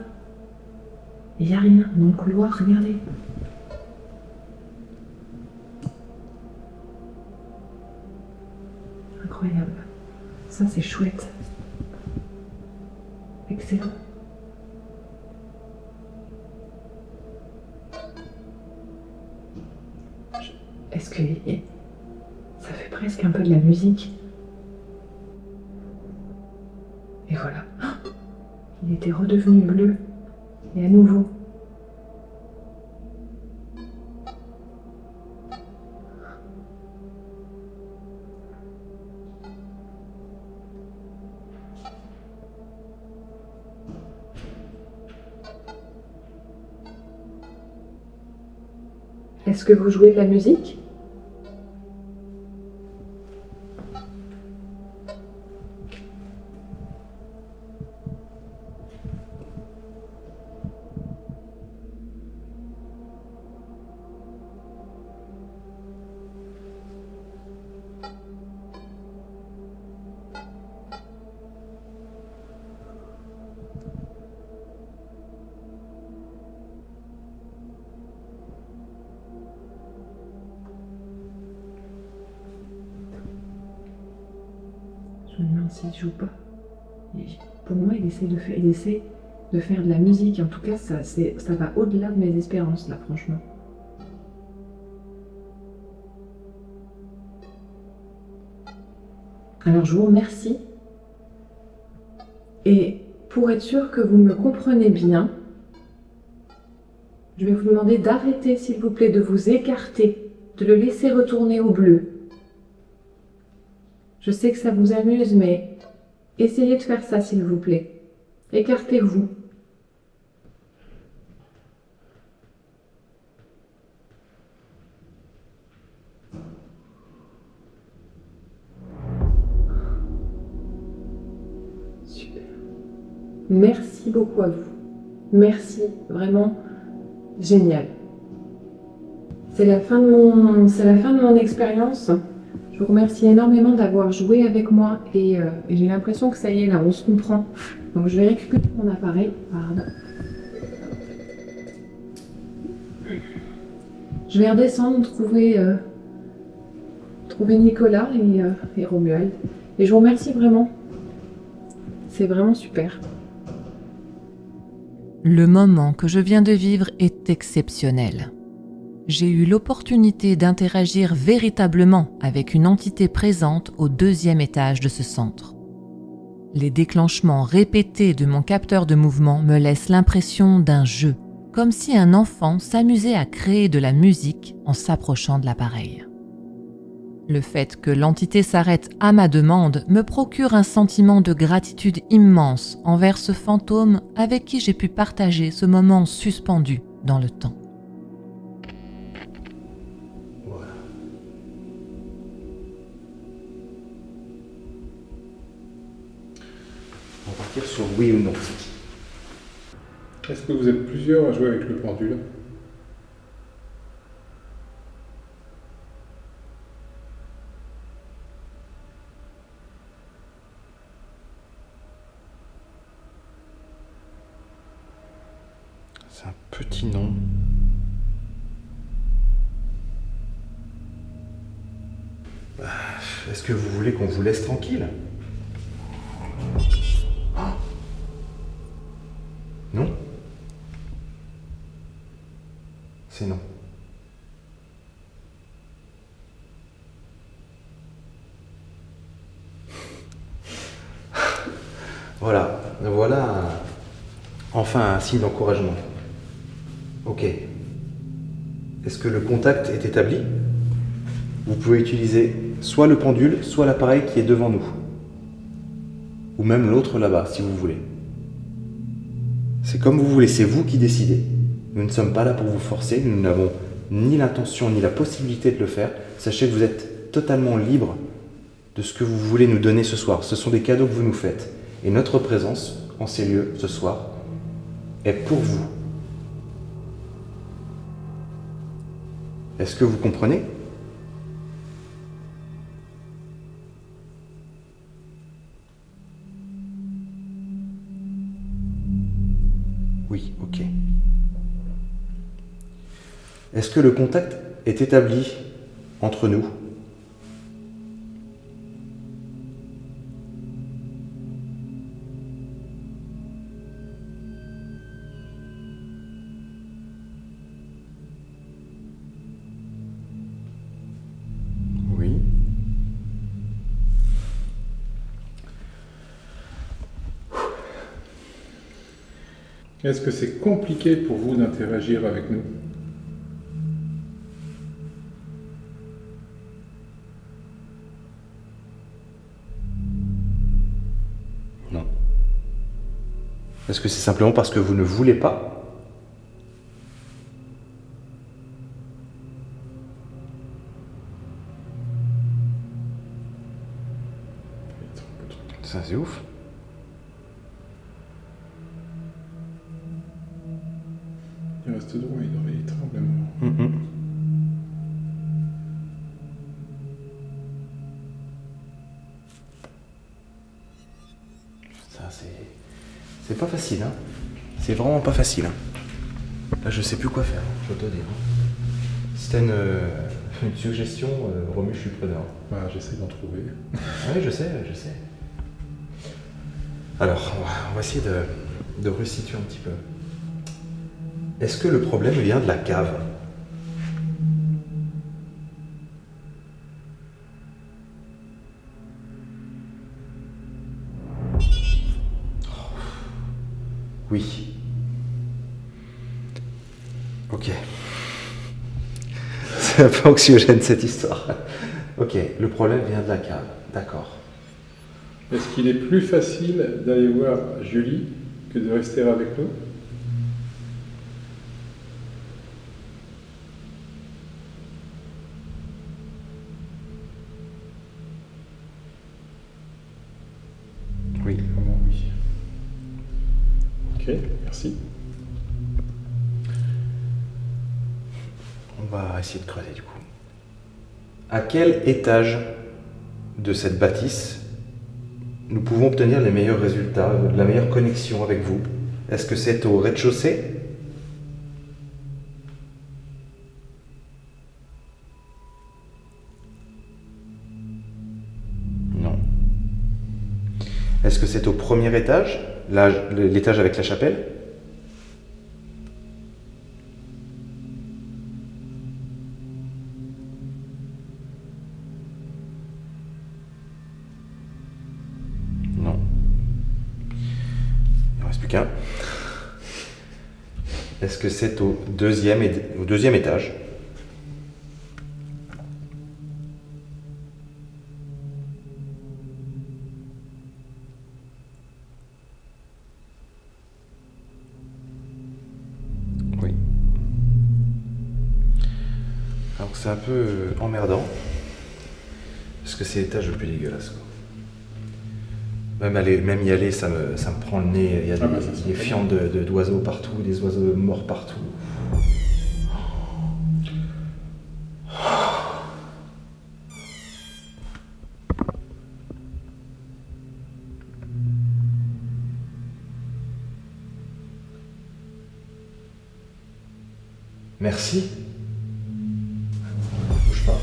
Il n'y a rien dans le couloir, regardez. Incroyable. Ça, c'est chouette. Excellent. Est-ce que ça fait presque un peu de la musique? Et voilà. Ah, il était redevenu bleu. Et à nouveau. Est-ce que vous jouez de la musique? Je me demande s'il joue pas. Pour moi, il essaie de faire de la musique. En tout cas, ça va au-delà de mes espérances, là, franchement. Alors, je vous remercie. Et pour être sûr que vous me comprenez bien, je vais vous demander d'arrêter, s'il vous plaît, de vous écarter, de le laisser retourner au bleu. Je sais que ça vous amuse, mais essayez de faire ça, s'il vous plaît. Écartez-vous. Super. Merci beaucoup à vous. Merci, vraiment génial. C'est la fin de mon expérience. Je vous remercie énormément d'avoir joué avec moi et j'ai l'impression que ça y est, là, on se comprend. Donc je vais récupérer mon appareil. Pardon. Je vais redescendre, trouver Nicolas et Romuald. Et je vous remercie vraiment. C'est vraiment super. Le moment que je viens de vivre est exceptionnel. J'ai eu l'opportunité d'interagir véritablement avec une entité présente au 2e étage de ce centre. Les déclenchements répétés de mon capteur de mouvement me laissent l'impression d'un jeu, comme si un enfant s'amusait à créer de la musique en s'approchant de l'appareil. Le fait que l'entité s'arrête à ma demande me procure un sentiment de gratitude immense envers ce fantôme avec qui j'ai pu partager ce moment suspendu dans le temps. On va partir sur oui ou non. Est-ce que vous êtes plusieurs à jouer avec le pendule? C'est un petit nom. Est-ce que vous voulez qu'on vous laisse tranquille? Ah. Non? C'est non. Voilà enfin un signe d'encouragement. Ok. Est-ce que le contact est établi? Vous pouvez utiliser soit le pendule, soit l'appareil qui est devant nous. Ou même l'autre là-bas, si vous voulez. C'est comme vous voulez, c'est vous qui décidez. Nous ne sommes pas là pour vous forcer, nous n'avons ni l'intention ni la possibilité de le faire. Sachez que vous êtes totalement libre de ce que vous voulez nous donner ce soir. Ce sont des cadeaux que vous nous faites. Et notre présence en ces lieux, ce soir, est pour vous. Est-ce que vous comprenez? Oui, ok. Est-ce que le contact est établi entre nous? Est-ce que c'est compliqué pour vous d'interagir avec nous? Non. Est-ce que c'est simplement parce que vous ne voulez pas? Ça, c'est ouf. Il reste droit, il tremble à mort. Ça, c'est pas facile, hein. C'est vraiment pas facile, hein. Là, je sais plus quoi faire, je dois te dire. Si t'as une suggestion, Romu, je suis preneur. Bah, j'essaie d'en trouver. Oui, je sais. Alors, on va essayer de resituer un petit peu. Est-ce que le problème vient de la cave? Oui. Ok. C'est un peu anxiogène cette histoire. Ok, le problème vient de la cave. D'accord. Est-ce qu'il est plus facile d'aller voir Julie que de rester avec nous? Oui. Vraiment oui. Ok, merci. On va essayer de creuser du coup. À quel étage de cette bâtisse nous pouvons obtenir les meilleurs résultats, la meilleure connexion avec vous? Est-ce que c'est au rez-de-chaussée? Non. Est-ce que c'est au premier étage, l'étage avec la chapelle? Non. Il ne reste plus qu'un. Est-ce que c'est au deuxième étage? Oui. Alors c'est un peu emmerdant. Parce que c'est l'étage le plus dégueulasse, quoi. Même y aller, ça me prend le nez. Il y a des fientes d'oiseaux partout, des oiseaux morts partout. Merci. Bouge pas.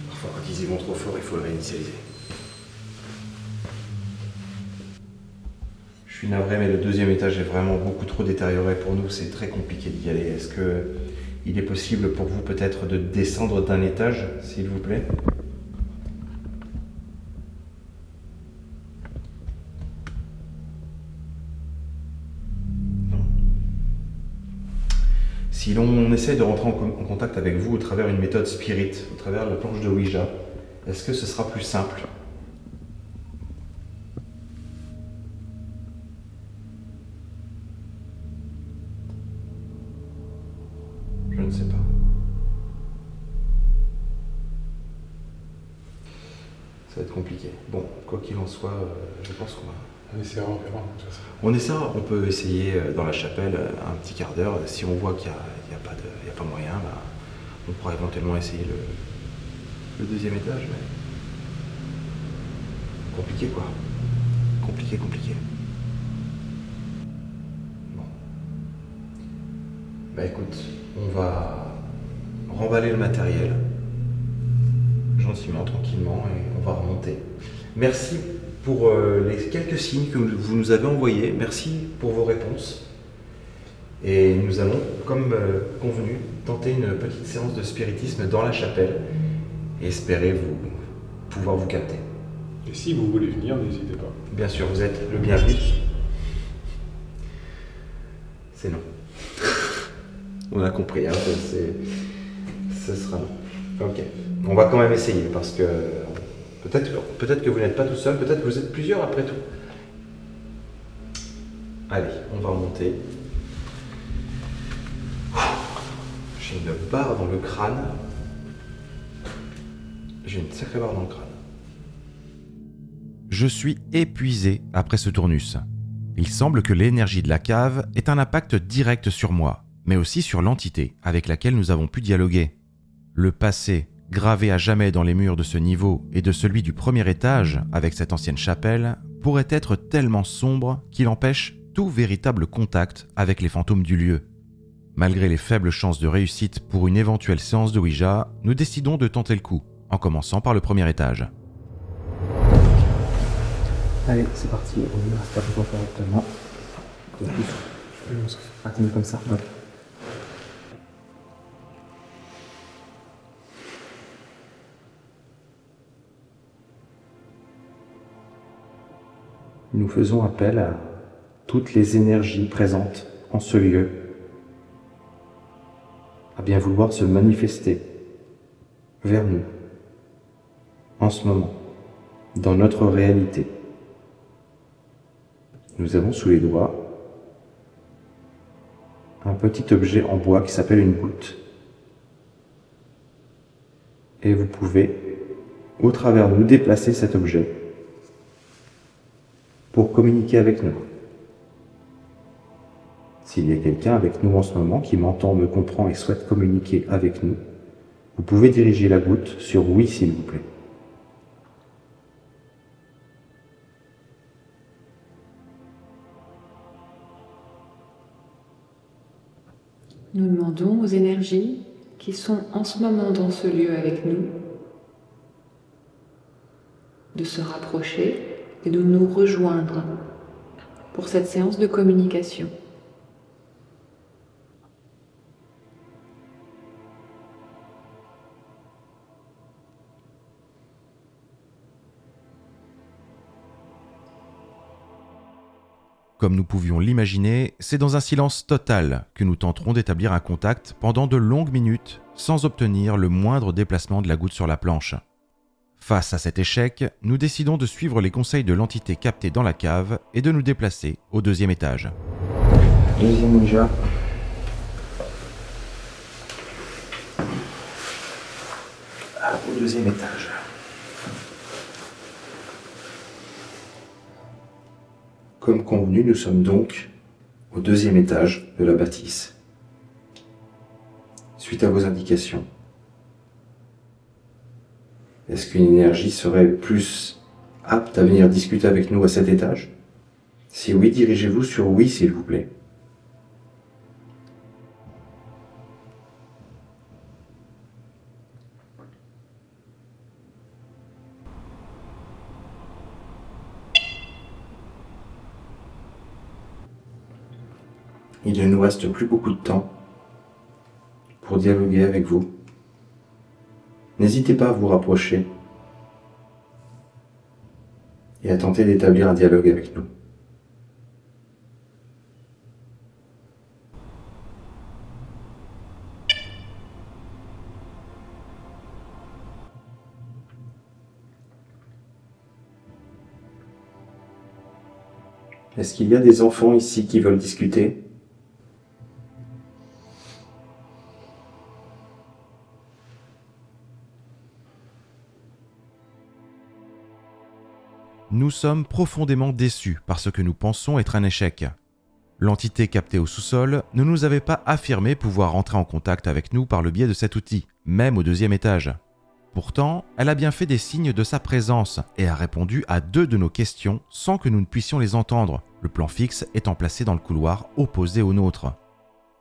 Parfois, quand ils y vont trop fort, il faut le réinitialiser. Je suis navré, mais le deuxième étage est vraiment beaucoup trop détérioré pour nous. C'est très compliqué d'y aller. Est-ce que il est possible pour vous peut-être de descendre d'un étage, s'il vous plaît? Non. Si l'on essaie de rentrer en contact avec vous au travers une méthode spirit, au travers la planche de Ouija, est-ce que ce sera plus simple? Je ne sais pas. Ça va être compliqué. Bon, quoi qu'il en soit, je pense qu'on va... On essaiera, on verra. On essaiera, on peut essayer dans la chapelle un petit quart d'heure. Si on voit qu'il n'y a pas moyen, bah, on pourra éventuellement essayer le deuxième étage. Mais... compliqué, quoi. Compliqué. Bon. Bah écoute, on va remballer le matériel, gentiment, tranquillement, et on va remonter. Merci pour les quelques signes que vous nous avez envoyés. Merci pour vos réponses. Et nous allons, comme convenu, tenter une petite séance de spiritisme dans la chapelle et espérer pouvoir vous capter. Et si vous voulez venir, n'hésitez pas. Bien sûr, vous êtes le bienvenu. C'est non. On a compris, hein, ce sera non. Ok. On va quand même essayer parce que peut-être que vous n'êtes pas tout seul, peut-être que vous êtes plusieurs après tout. Allez, on va remonter. J'ai une barre dans le crâne. J'ai une sacrée barre dans le crâne. Je suis épuisé après ce tournus. Il semble que l'énergie de la cave ait un impact direct sur moi, mais aussi sur l'entité avec laquelle nous avons pu dialoguer. Le passé, gravé à jamais dans les murs de ce niveau et de celui du premier étage avec cette ancienne chapelle, pourrait être tellement sombre qu'il empêche tout véritable contact avec les fantômes du lieu. Malgré les faibles chances de réussite pour une éventuelle séance de Ouija, nous décidons de tenter le coup, en commençant par le premier étage. Allez, c'est parti, on reste pas trop correctement. Attends, comme ça. Ouais. Nous faisons appel à toutes les énergies présentes en ce lieu à bien vouloir se manifester vers nous en ce moment, dans notre réalité. Nous avons sous les doigts un petit objet en bois qui s'appelle une goutte. Et vous pouvez, au travers de nous, déplacer cet objet pour communiquer avec nous. S'il y a quelqu'un avec nous en ce moment qui m'entend, me comprend et souhaite communiquer avec nous, vous pouvez diriger la goutte sur oui, s'il vous plaît. Nous demandons aux énergies qui sont en ce moment dans ce lieu avec nous de se rapprocher et de nous rejoindre pour cette séance de communication. Comme nous pouvions l'imaginer, c'est dans un silence total que nous tenterons d'établir un contact pendant de longues minutes sans obtenir le moindre déplacement de la goutte sur la planche. Face à cet échec, nous décidons de suivre les conseils de l'entité captée dans la cave et de nous déplacer au deuxième étage. Deuxième Ouija. Au deuxième étage. Comme convenu, nous sommes donc au deuxième étage de la bâtisse. Suite à vos indications, est-ce qu'une énergie serait plus apte à venir discuter avec nous à cet étage? Si oui, dirigez-vous sur oui, s'il vous plaît. Il ne nous reste plus beaucoup de temps pour dialoguer avec vous. N'hésitez pas à vous rapprocher et à tenter d'établir un dialogue avec nous. Est-ce qu'il y a des enfants ici qui veulent discuter ? Nous sommes profondément déçus par ce que nous pensons être un échec. L'entité captée au sous-sol ne nous avait pas affirmé pouvoir entrer en contact avec nous par le biais de cet outil, même au deuxième étage. Pourtant, elle a bien fait des signes de sa présence et a répondu à 2 de nos questions sans que nous ne puissions les entendre, le plan fixe étant placé dans le couloir opposé au nôtre.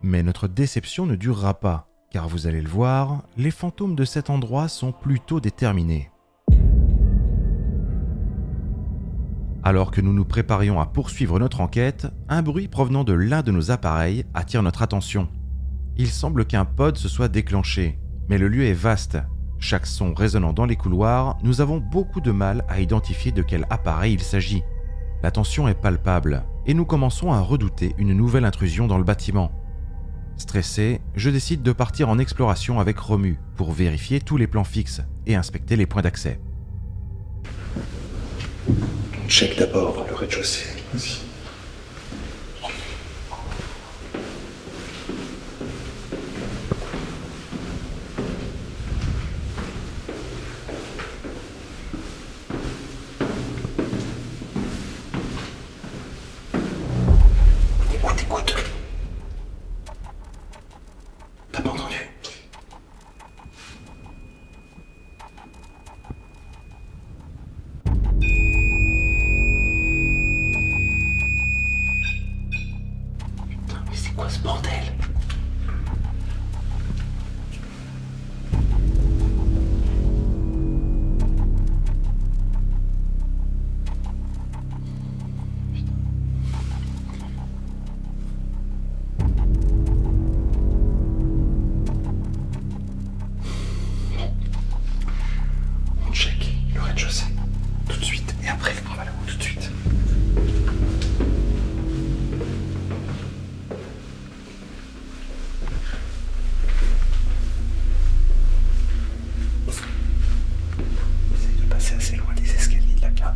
Mais notre déception ne durera pas, car vous allez le voir, les fantômes de cet endroit sont plutôt déterminés. Alors que nous nous préparions à poursuivre notre enquête, un bruit provenant de l'un de nos appareils attire notre attention. Il semble qu'un pod se soit déclenché, mais le lieu est vaste. Chaque son résonnant dans les couloirs, nous avons beaucoup de mal à identifier de quel appareil il s'agit. La tension est palpable et nous commençons à redouter une nouvelle intrusion dans le bâtiment. Stressé, je décide de partir en exploration avec Romu pour vérifier tous les plans fixes et inspecter les points d'accès. On check d'abord le rez-de-chaussée. Aussi. Écoute. T'as pas entendu? Putain, mais c'est quoi ce bordel? On check le rez-de-chaussée. Tout de suite. Et après, on va là-haut tout de suite. Essaye de passer assez loin des escaliers de la cave.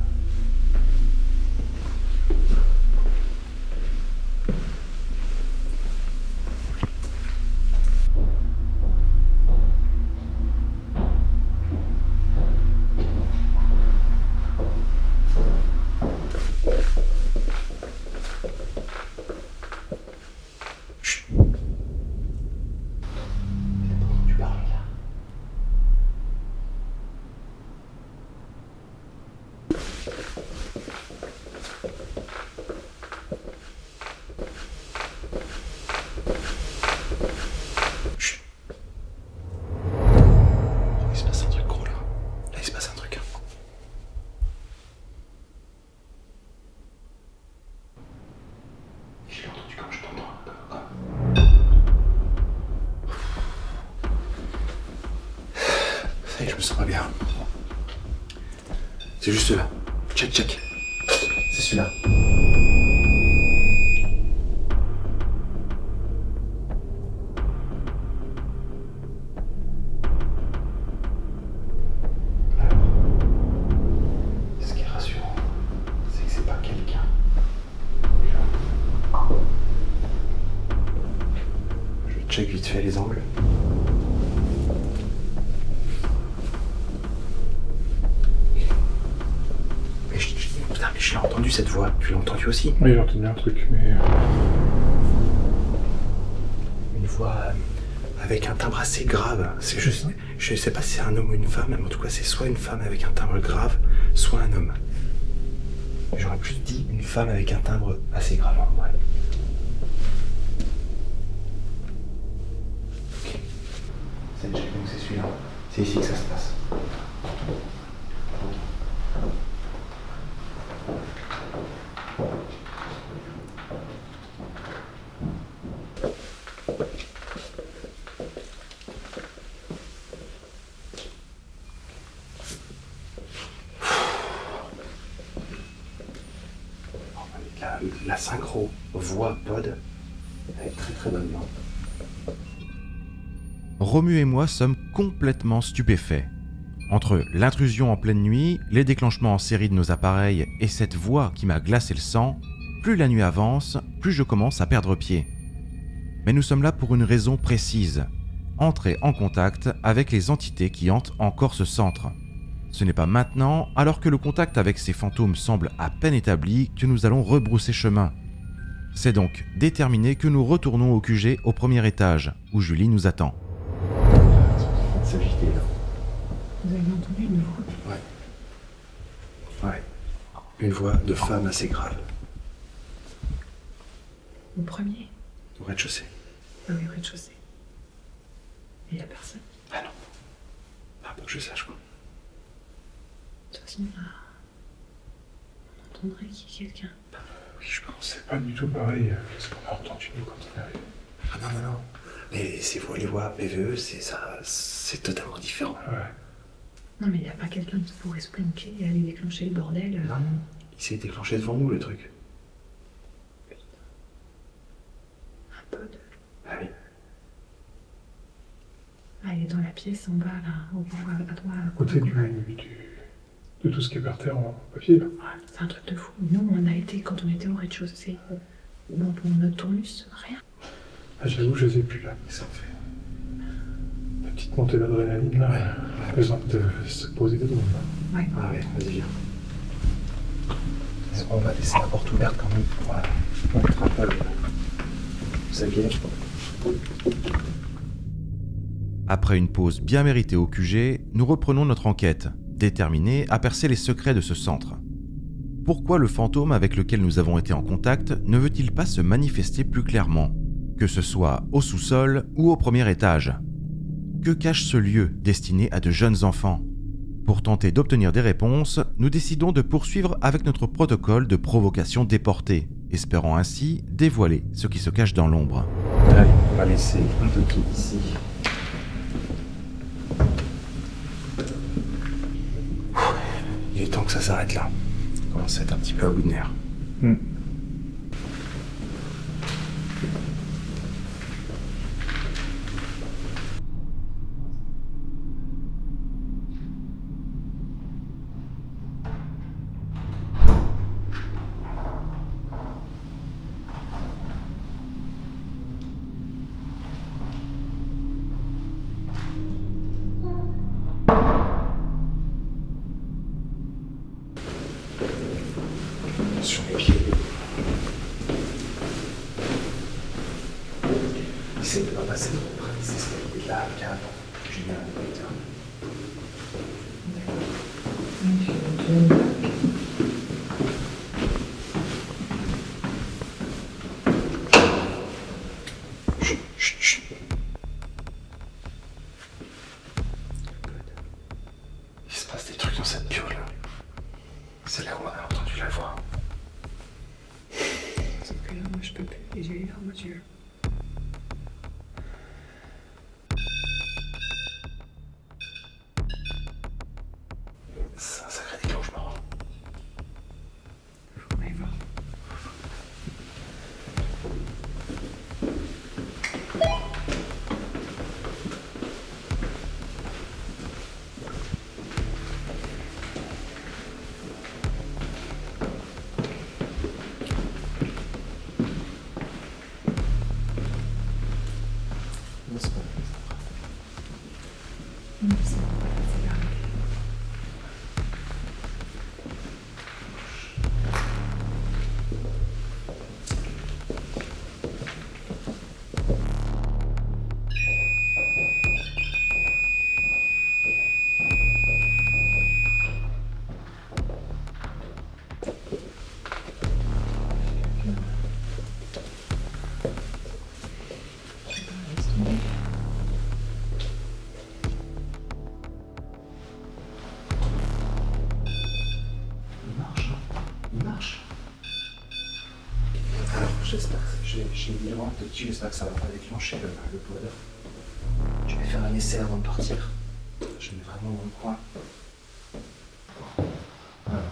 Chut. Tu parles là. Chut. Il se passe un truc gros là. Là il se passe un truc. Je l'ai entendu comme je t'entends. Ça y est, je me sens pas bien. C'est juste là. Check. C'est celui-là. Alors, ce qui est rassurant, c'est que c'est pas quelqu'un. Je check vite fait les angles. Putain, mais j'ai entendu cette voix. Tu l'as entendu aussi? Oui, j'ai entendu un truc, mais. Une voix avec un timbre assez grave. C'est juste, je sais pas si c'est un homme ou une femme, mais en tout cas, c'est soit une femme avec un timbre grave, soit un homme. J'aurais plus dit une femme avec un timbre assez grave. Ouais. Ok. C'est déjà donc c'est celui-là. C'est ici que ça se passe. La synchro voix pod, elle est très bonne. Romu et moi sommes complètement stupéfaits. Entre l'intrusion en pleine nuit, les déclenchements en série de nos appareils et cette voix qui m'a glacé le sang, plus la nuit avance, plus je commence à perdre pied. Mais nous sommes là pour une raison précise, entrer en contact avec les entités qui hantent encore ce centre. Ce n'est pas maintenant, alors que le contact avec ces fantômes semble à peine établi, que nous allons rebrousser chemin. C'est donc déterminé que nous retournons au QG au premier étage, où Julie nous attend. S'agiter là. Vous avez entendu une voix? Ouais. Une voix de femme assez grave. Au premier? Au rez-de-chaussée. Ah oui, au rez-de-chaussée. Il n'y a personne. Ah non. Pas que je sache quoi. De toute façon, là, on entendrait qu'il y ait quelqu'un. Oui, je pensais pas du tout pareil que ce qu'on a entendu nous quand on est arrivé. Ah non, non, non. Mais c'est vous les voix PVE, c'est totalement différent. Ouais. Non, mais il n'y a pas quelqu'un qui pourrait se planquer et aller déclencher le bordel. Non, non. Il s'est déclenché devant nous, le truc. Un peu de... Ah oui. Ah, il est dans la pièce en bas, là, au bout à droite. À côté de tout ce qui est par terre en papier, là. Ouais, c'est un truc de fou. Nous, on a été, quand on était au rez-de-chaussée, bon, pour notre tournus, rien. Ah, j'avoue, je les ai plus là. Ça me fait... La petite montée d'adrénaline, là. Ouais. Besoin de se poser dedans. Ouais. Ah ouais, vas-y, viens. On va laisser la porte ouverte quand même pour mettre un peu le saguet. Après une pause bien méritée au QG, nous reprenons notre enquête, déterminés à percer les secrets de ce centre. Pourquoi le fantôme avec lequel nous avons été en contact ne veut-il pas se manifester plus clairement, que ce soit au sous-sol ou au premier étage? Que cache ce lieu destiné à de jeunes enfants? Pour tenter d'obtenir des réponses, nous décidons de poursuivre avec notre protocole de provocation déportée, espérant ainsi dévoiler ce qui se cache dans l'ombre. Allez, on va laisser un peu tout ici. Il est temps que ça s'arrête là. On commence à être un petit peu à bout de nerfs. Sur les pieds. Essaye de ne pas passer dans les escaliers de la cave. Génial, putain. Chut, chut, chut. Il se passe des trucs dans cette piole. C'est là où on a entendu la voix. Sauf que là, moi, je peux plus, et j'ai les larmes aux yeux. C'est un sacré déclenchement. Faut aller voir. Non, c'est pas Non, c'est pas grave. Il marche. Alors, j'espère que j'ai mis le vent dessus, j'espère que ça va pas déclencher le pod. Je vais faire un essai avant de partir. Je mets vraiment dans le coin. Alors,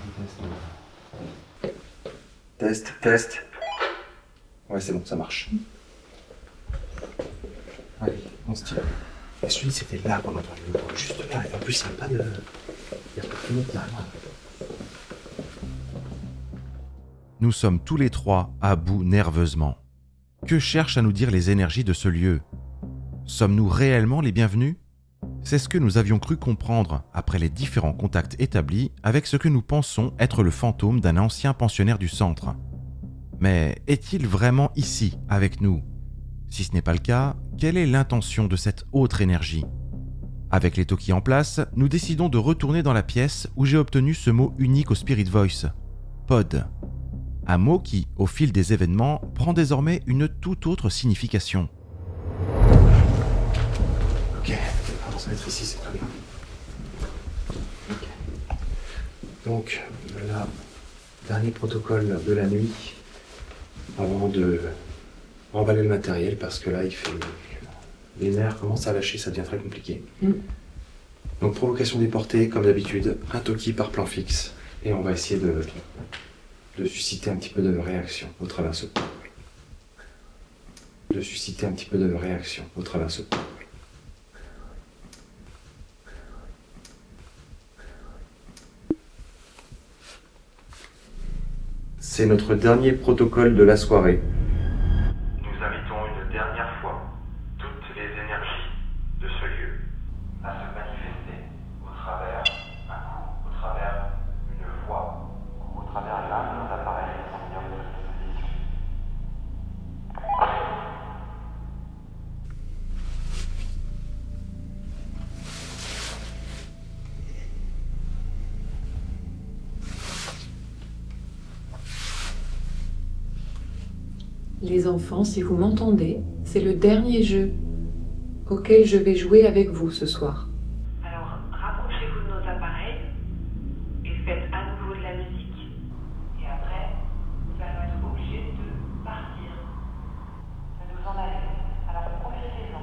je teste. Test. Ouais, c'est bon, ça marche. Allez, on se tire. Et celui, c'était là qu'on a entendu le bruit, juste là. Et en plus, il n'y a pas de fenêtre derrière. Nous sommes tous les trois à bout nerveusement. Que cherchent à nous dire les énergies de ce lieu? Sommes-nous réellement les bienvenus? C'est ce que nous avions cru comprendre après les différents contacts établis avec ce que nous pensons être le fantôme d'un ancien pensionnaire du centre. Mais est-il vraiment ici avec nous? Si ce n'est pas le cas, quelle est l'intention de cette autre énergie? Avec les Toki en place, nous décidons de retourner dans la pièce où j'ai obtenu ce mot unique au Spirit Voice, pod. Un mot qui, au fil des événements, prend désormais une toute autre signification. Ok, alors ça va être ici, c'est très bien. Ok. Donc, là, dernier protocole de la nuit avant de remballer le matériel parce que là, les nerfs commencent à lâcher, ça devient très compliqué. Donc provocation déportée, comme d'habitude, un Toki par plan fixe. Et on va essayer de susciter un petit peu de réaction au travers ce plan. C'est notre dernier protocole de la soirée. Nous invitons une dernière fois toutes les énergies de ce lieu à se manifester au travers un coup, au travers une voix, au travers l'un de nos appareils qui sont mis à votre disposition. Les enfants, si vous m'entendez, c'est le dernier jeu auquel je vais jouer avec vous ce soir. Alors, rapprochez-vous de nos appareils et faites à nouveau de la musique. Et après, nous allons être obligés de partir, de nous en aller. Alors, profitez-en,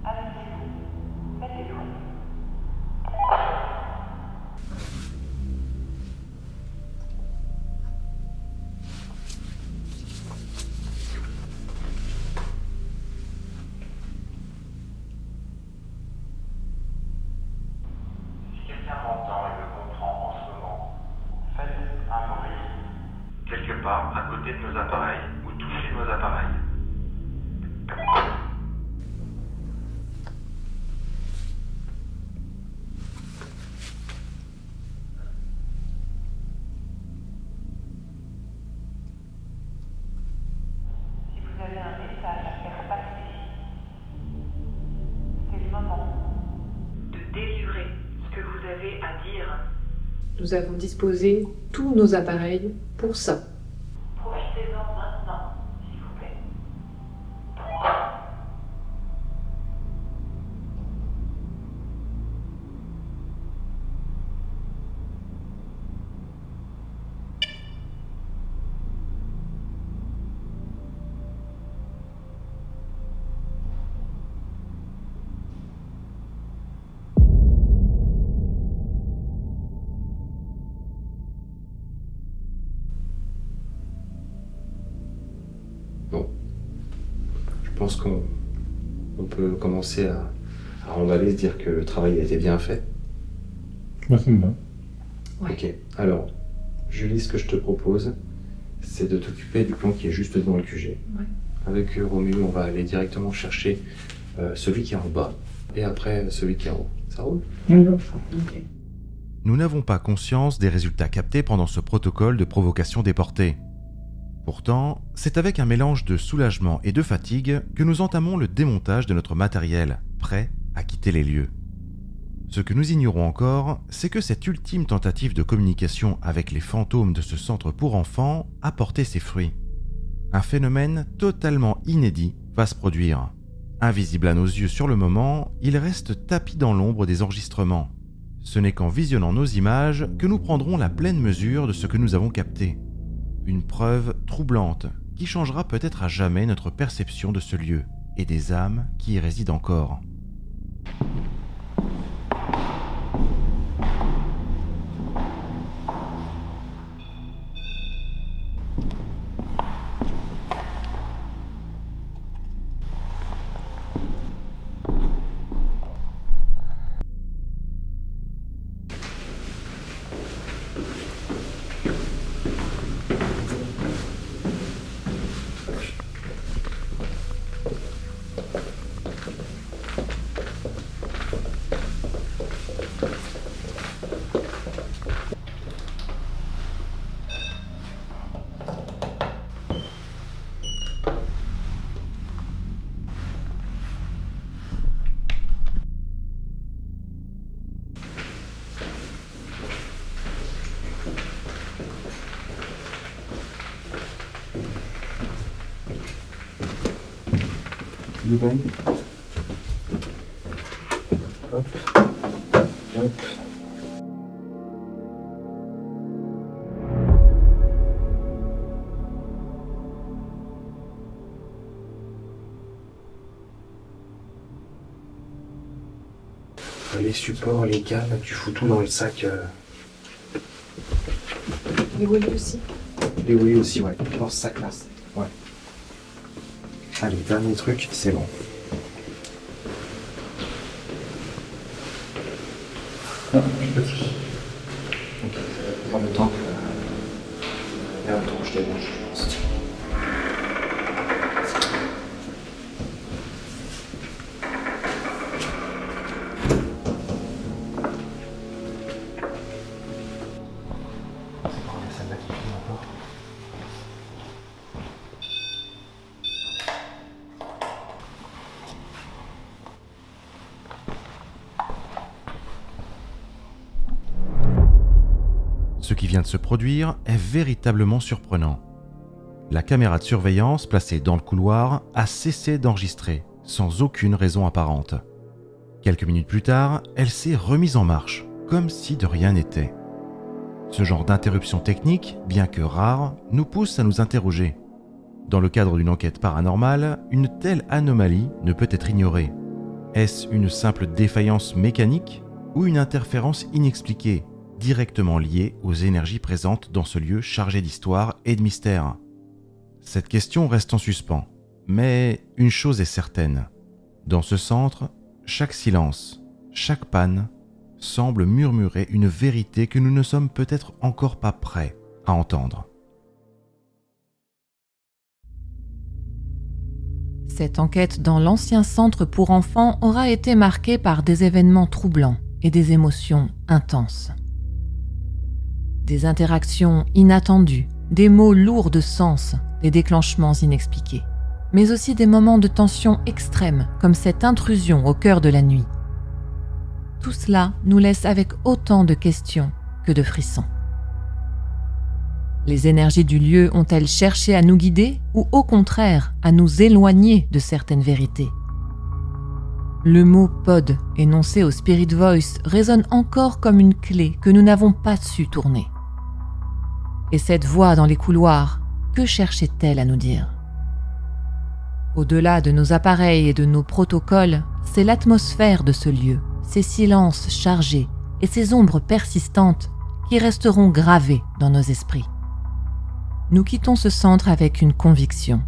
amusez-vous, mettez-vous. Quelque part à côté de nos appareils ou toucher nos appareils. Si vous avez un message à faire passer, c'est le moment de délivrer ce que vous avez à dire. Nous avons disposé tous nos appareils pour ça. Profitez-en maintenant, s'il vous plaît. Bon, je pense qu'on peut commencer à remballer, se dire que le travail a été bien fait. Moi, ça me va. Ouais. Ok, alors, Julie, ce que je te propose, c'est de t'occuper du plan qui est juste devant le QG. Ouais. Avec Romu, on va aller directement chercher celui qui est en bas, et après celui qui est en haut. Ça roule? Ok. Nous n'avons pas conscience des résultats captés pendant ce protocole de provocation déportée. Pourtant, c'est avec un mélange de soulagement et de fatigue que nous entamons le démontage de notre matériel, prêt à quitter les lieux. Ce que nous ignorons encore, c'est que cette ultime tentative de communication avec les fantômes de ce centre pour enfants a porté ses fruits. Un phénomène totalement inédit va se produire. Invisible à nos yeux sur le moment, il reste tapi dans l'ombre des enregistrements. Ce n'est qu'en visionnant nos images que nous prendrons la pleine mesure de ce que nous avons capté. Une preuve troublante qui changera peut-être à jamais notre perception de ce lieu et des âmes qui y résident encore. Dubaï. Hop. Hop. les supports, les câbles, tu fous tout dans le sac. Les wheelies aussi. Les wheelies aussi, ouais. Dans ce sac-là. Ouais. Allez, dernier truc, c'est bon. Ah, pas de soucis. Ok, ça va prendre le temps. Et en même temps, je débranche, je pense. Ce qui vient de se produire est véritablement surprenant. La caméra de surveillance placée dans le couloir a cessé d'enregistrer, sans aucune raison apparente. Quelques minutes plus tard, elle s'est remise en marche, comme si de rien n'était. Ce genre d'interruption technique, bien que rare, nous pousse à nous interroger. Dans le cadre d'une enquête paranormale, une telle anomalie ne peut être ignorée. Est-ce une simple défaillance mécanique ou une interférence inexpliquée, directement liée aux énergies présentes dans ce lieu chargé d'histoire et de mystère? Cette question reste en suspens, mais une chose est certaine. Dans ce centre, chaque silence, chaque panne, semble murmurer une vérité que nous ne sommes peut-être encore pas prêts à entendre. Cette enquête dans l'ancien centre pour enfants aura été marquée par des événements troublants et des émotions intenses. Des interactions inattendues, des mots lourds de sens, des déclenchements inexpliqués, mais aussi des moments de tension extrême comme cette intrusion au cœur de la nuit. Tout cela nous laisse avec autant de questions que de frissons. Les énergies du lieu ont-elles cherché à nous guider ou au contraire à nous éloigner de certaines vérités? Le mot « pod » énoncé au Spirit Voice résonne encore comme une clé que nous n'avons pas su tourner. Et cette voix dans les couloirs, que cherchait-elle à nous dire? Au-delà de nos appareils et de nos protocoles, c'est l'atmosphère de ce lieu, ces silences chargés et ces ombres persistantes qui resteront gravées dans nos esprits. Nous quittons ce centre avec une conviction.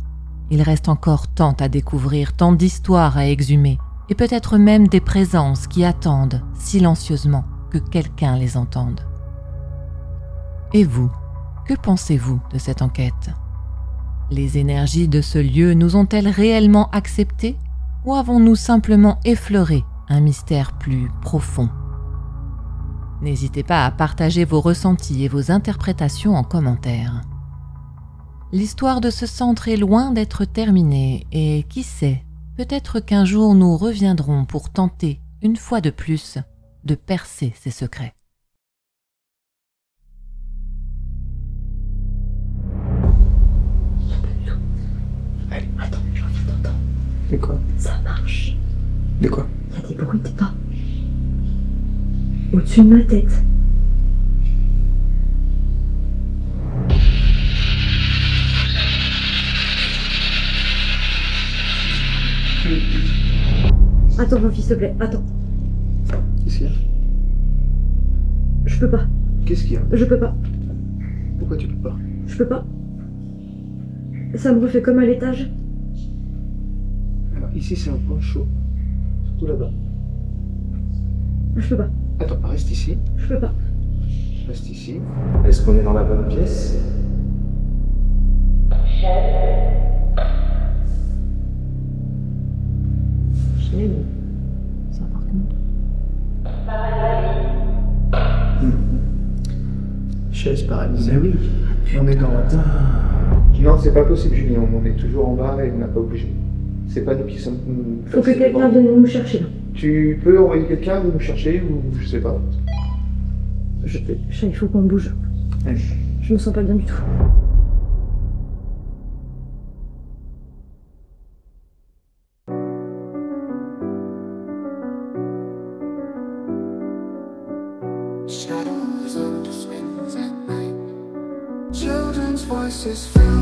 Il reste encore tant à découvrir, tant d'histoires à exhumer, et peut-être même des présences qui attendent silencieusement que quelqu'un les entende. Et vous, que pensez-vous de cette enquête? Les énergies de ce lieu nous ont-elles réellement acceptés ou avons-nous simplement effleuré un mystère plus profond? N'hésitez pas à partager vos ressentis et vos interprétations en commentaire. L'histoire de ce centre est loin d'être terminée et qui sait, peut-être qu'un jour nous reviendrons pour tenter, une fois de plus, de percer ses secrets. Allez, attends. De quoi? Ça marche. De quoi? Il y a des bruits de pas. Au-dessus de ma tête. Attends, mon fils, s'il te plaît, attends. Qu'est-ce qu'il y a? Je peux pas. Qu'est-ce qu'il y a? Je peux pas. Pourquoi tu peux pas? Je peux pas. Ça me refait comme à l'étage. Alors ici c'est un point chaud. Surtout là-bas. Je peux pas. Attends, reste ici. Je peux pas. Reste ici. Est-ce qu'on est dans la bonne pièce? Chez nous. Ça par contre. Chaise paralysée. Mais oui. On est dans la... Non, c'est pas possible, Julien. On est toujours en bas et on n'a pas bougé. C'est pas nous qui sommes... Faut que quelqu'un vienne nous chercher là. Tu peux envoyer quelqu'un nous chercher ou je sais pas. Il faut qu'on bouge. Je me sens pas bien du tout. Shadows on the swings at night. Children's voices fill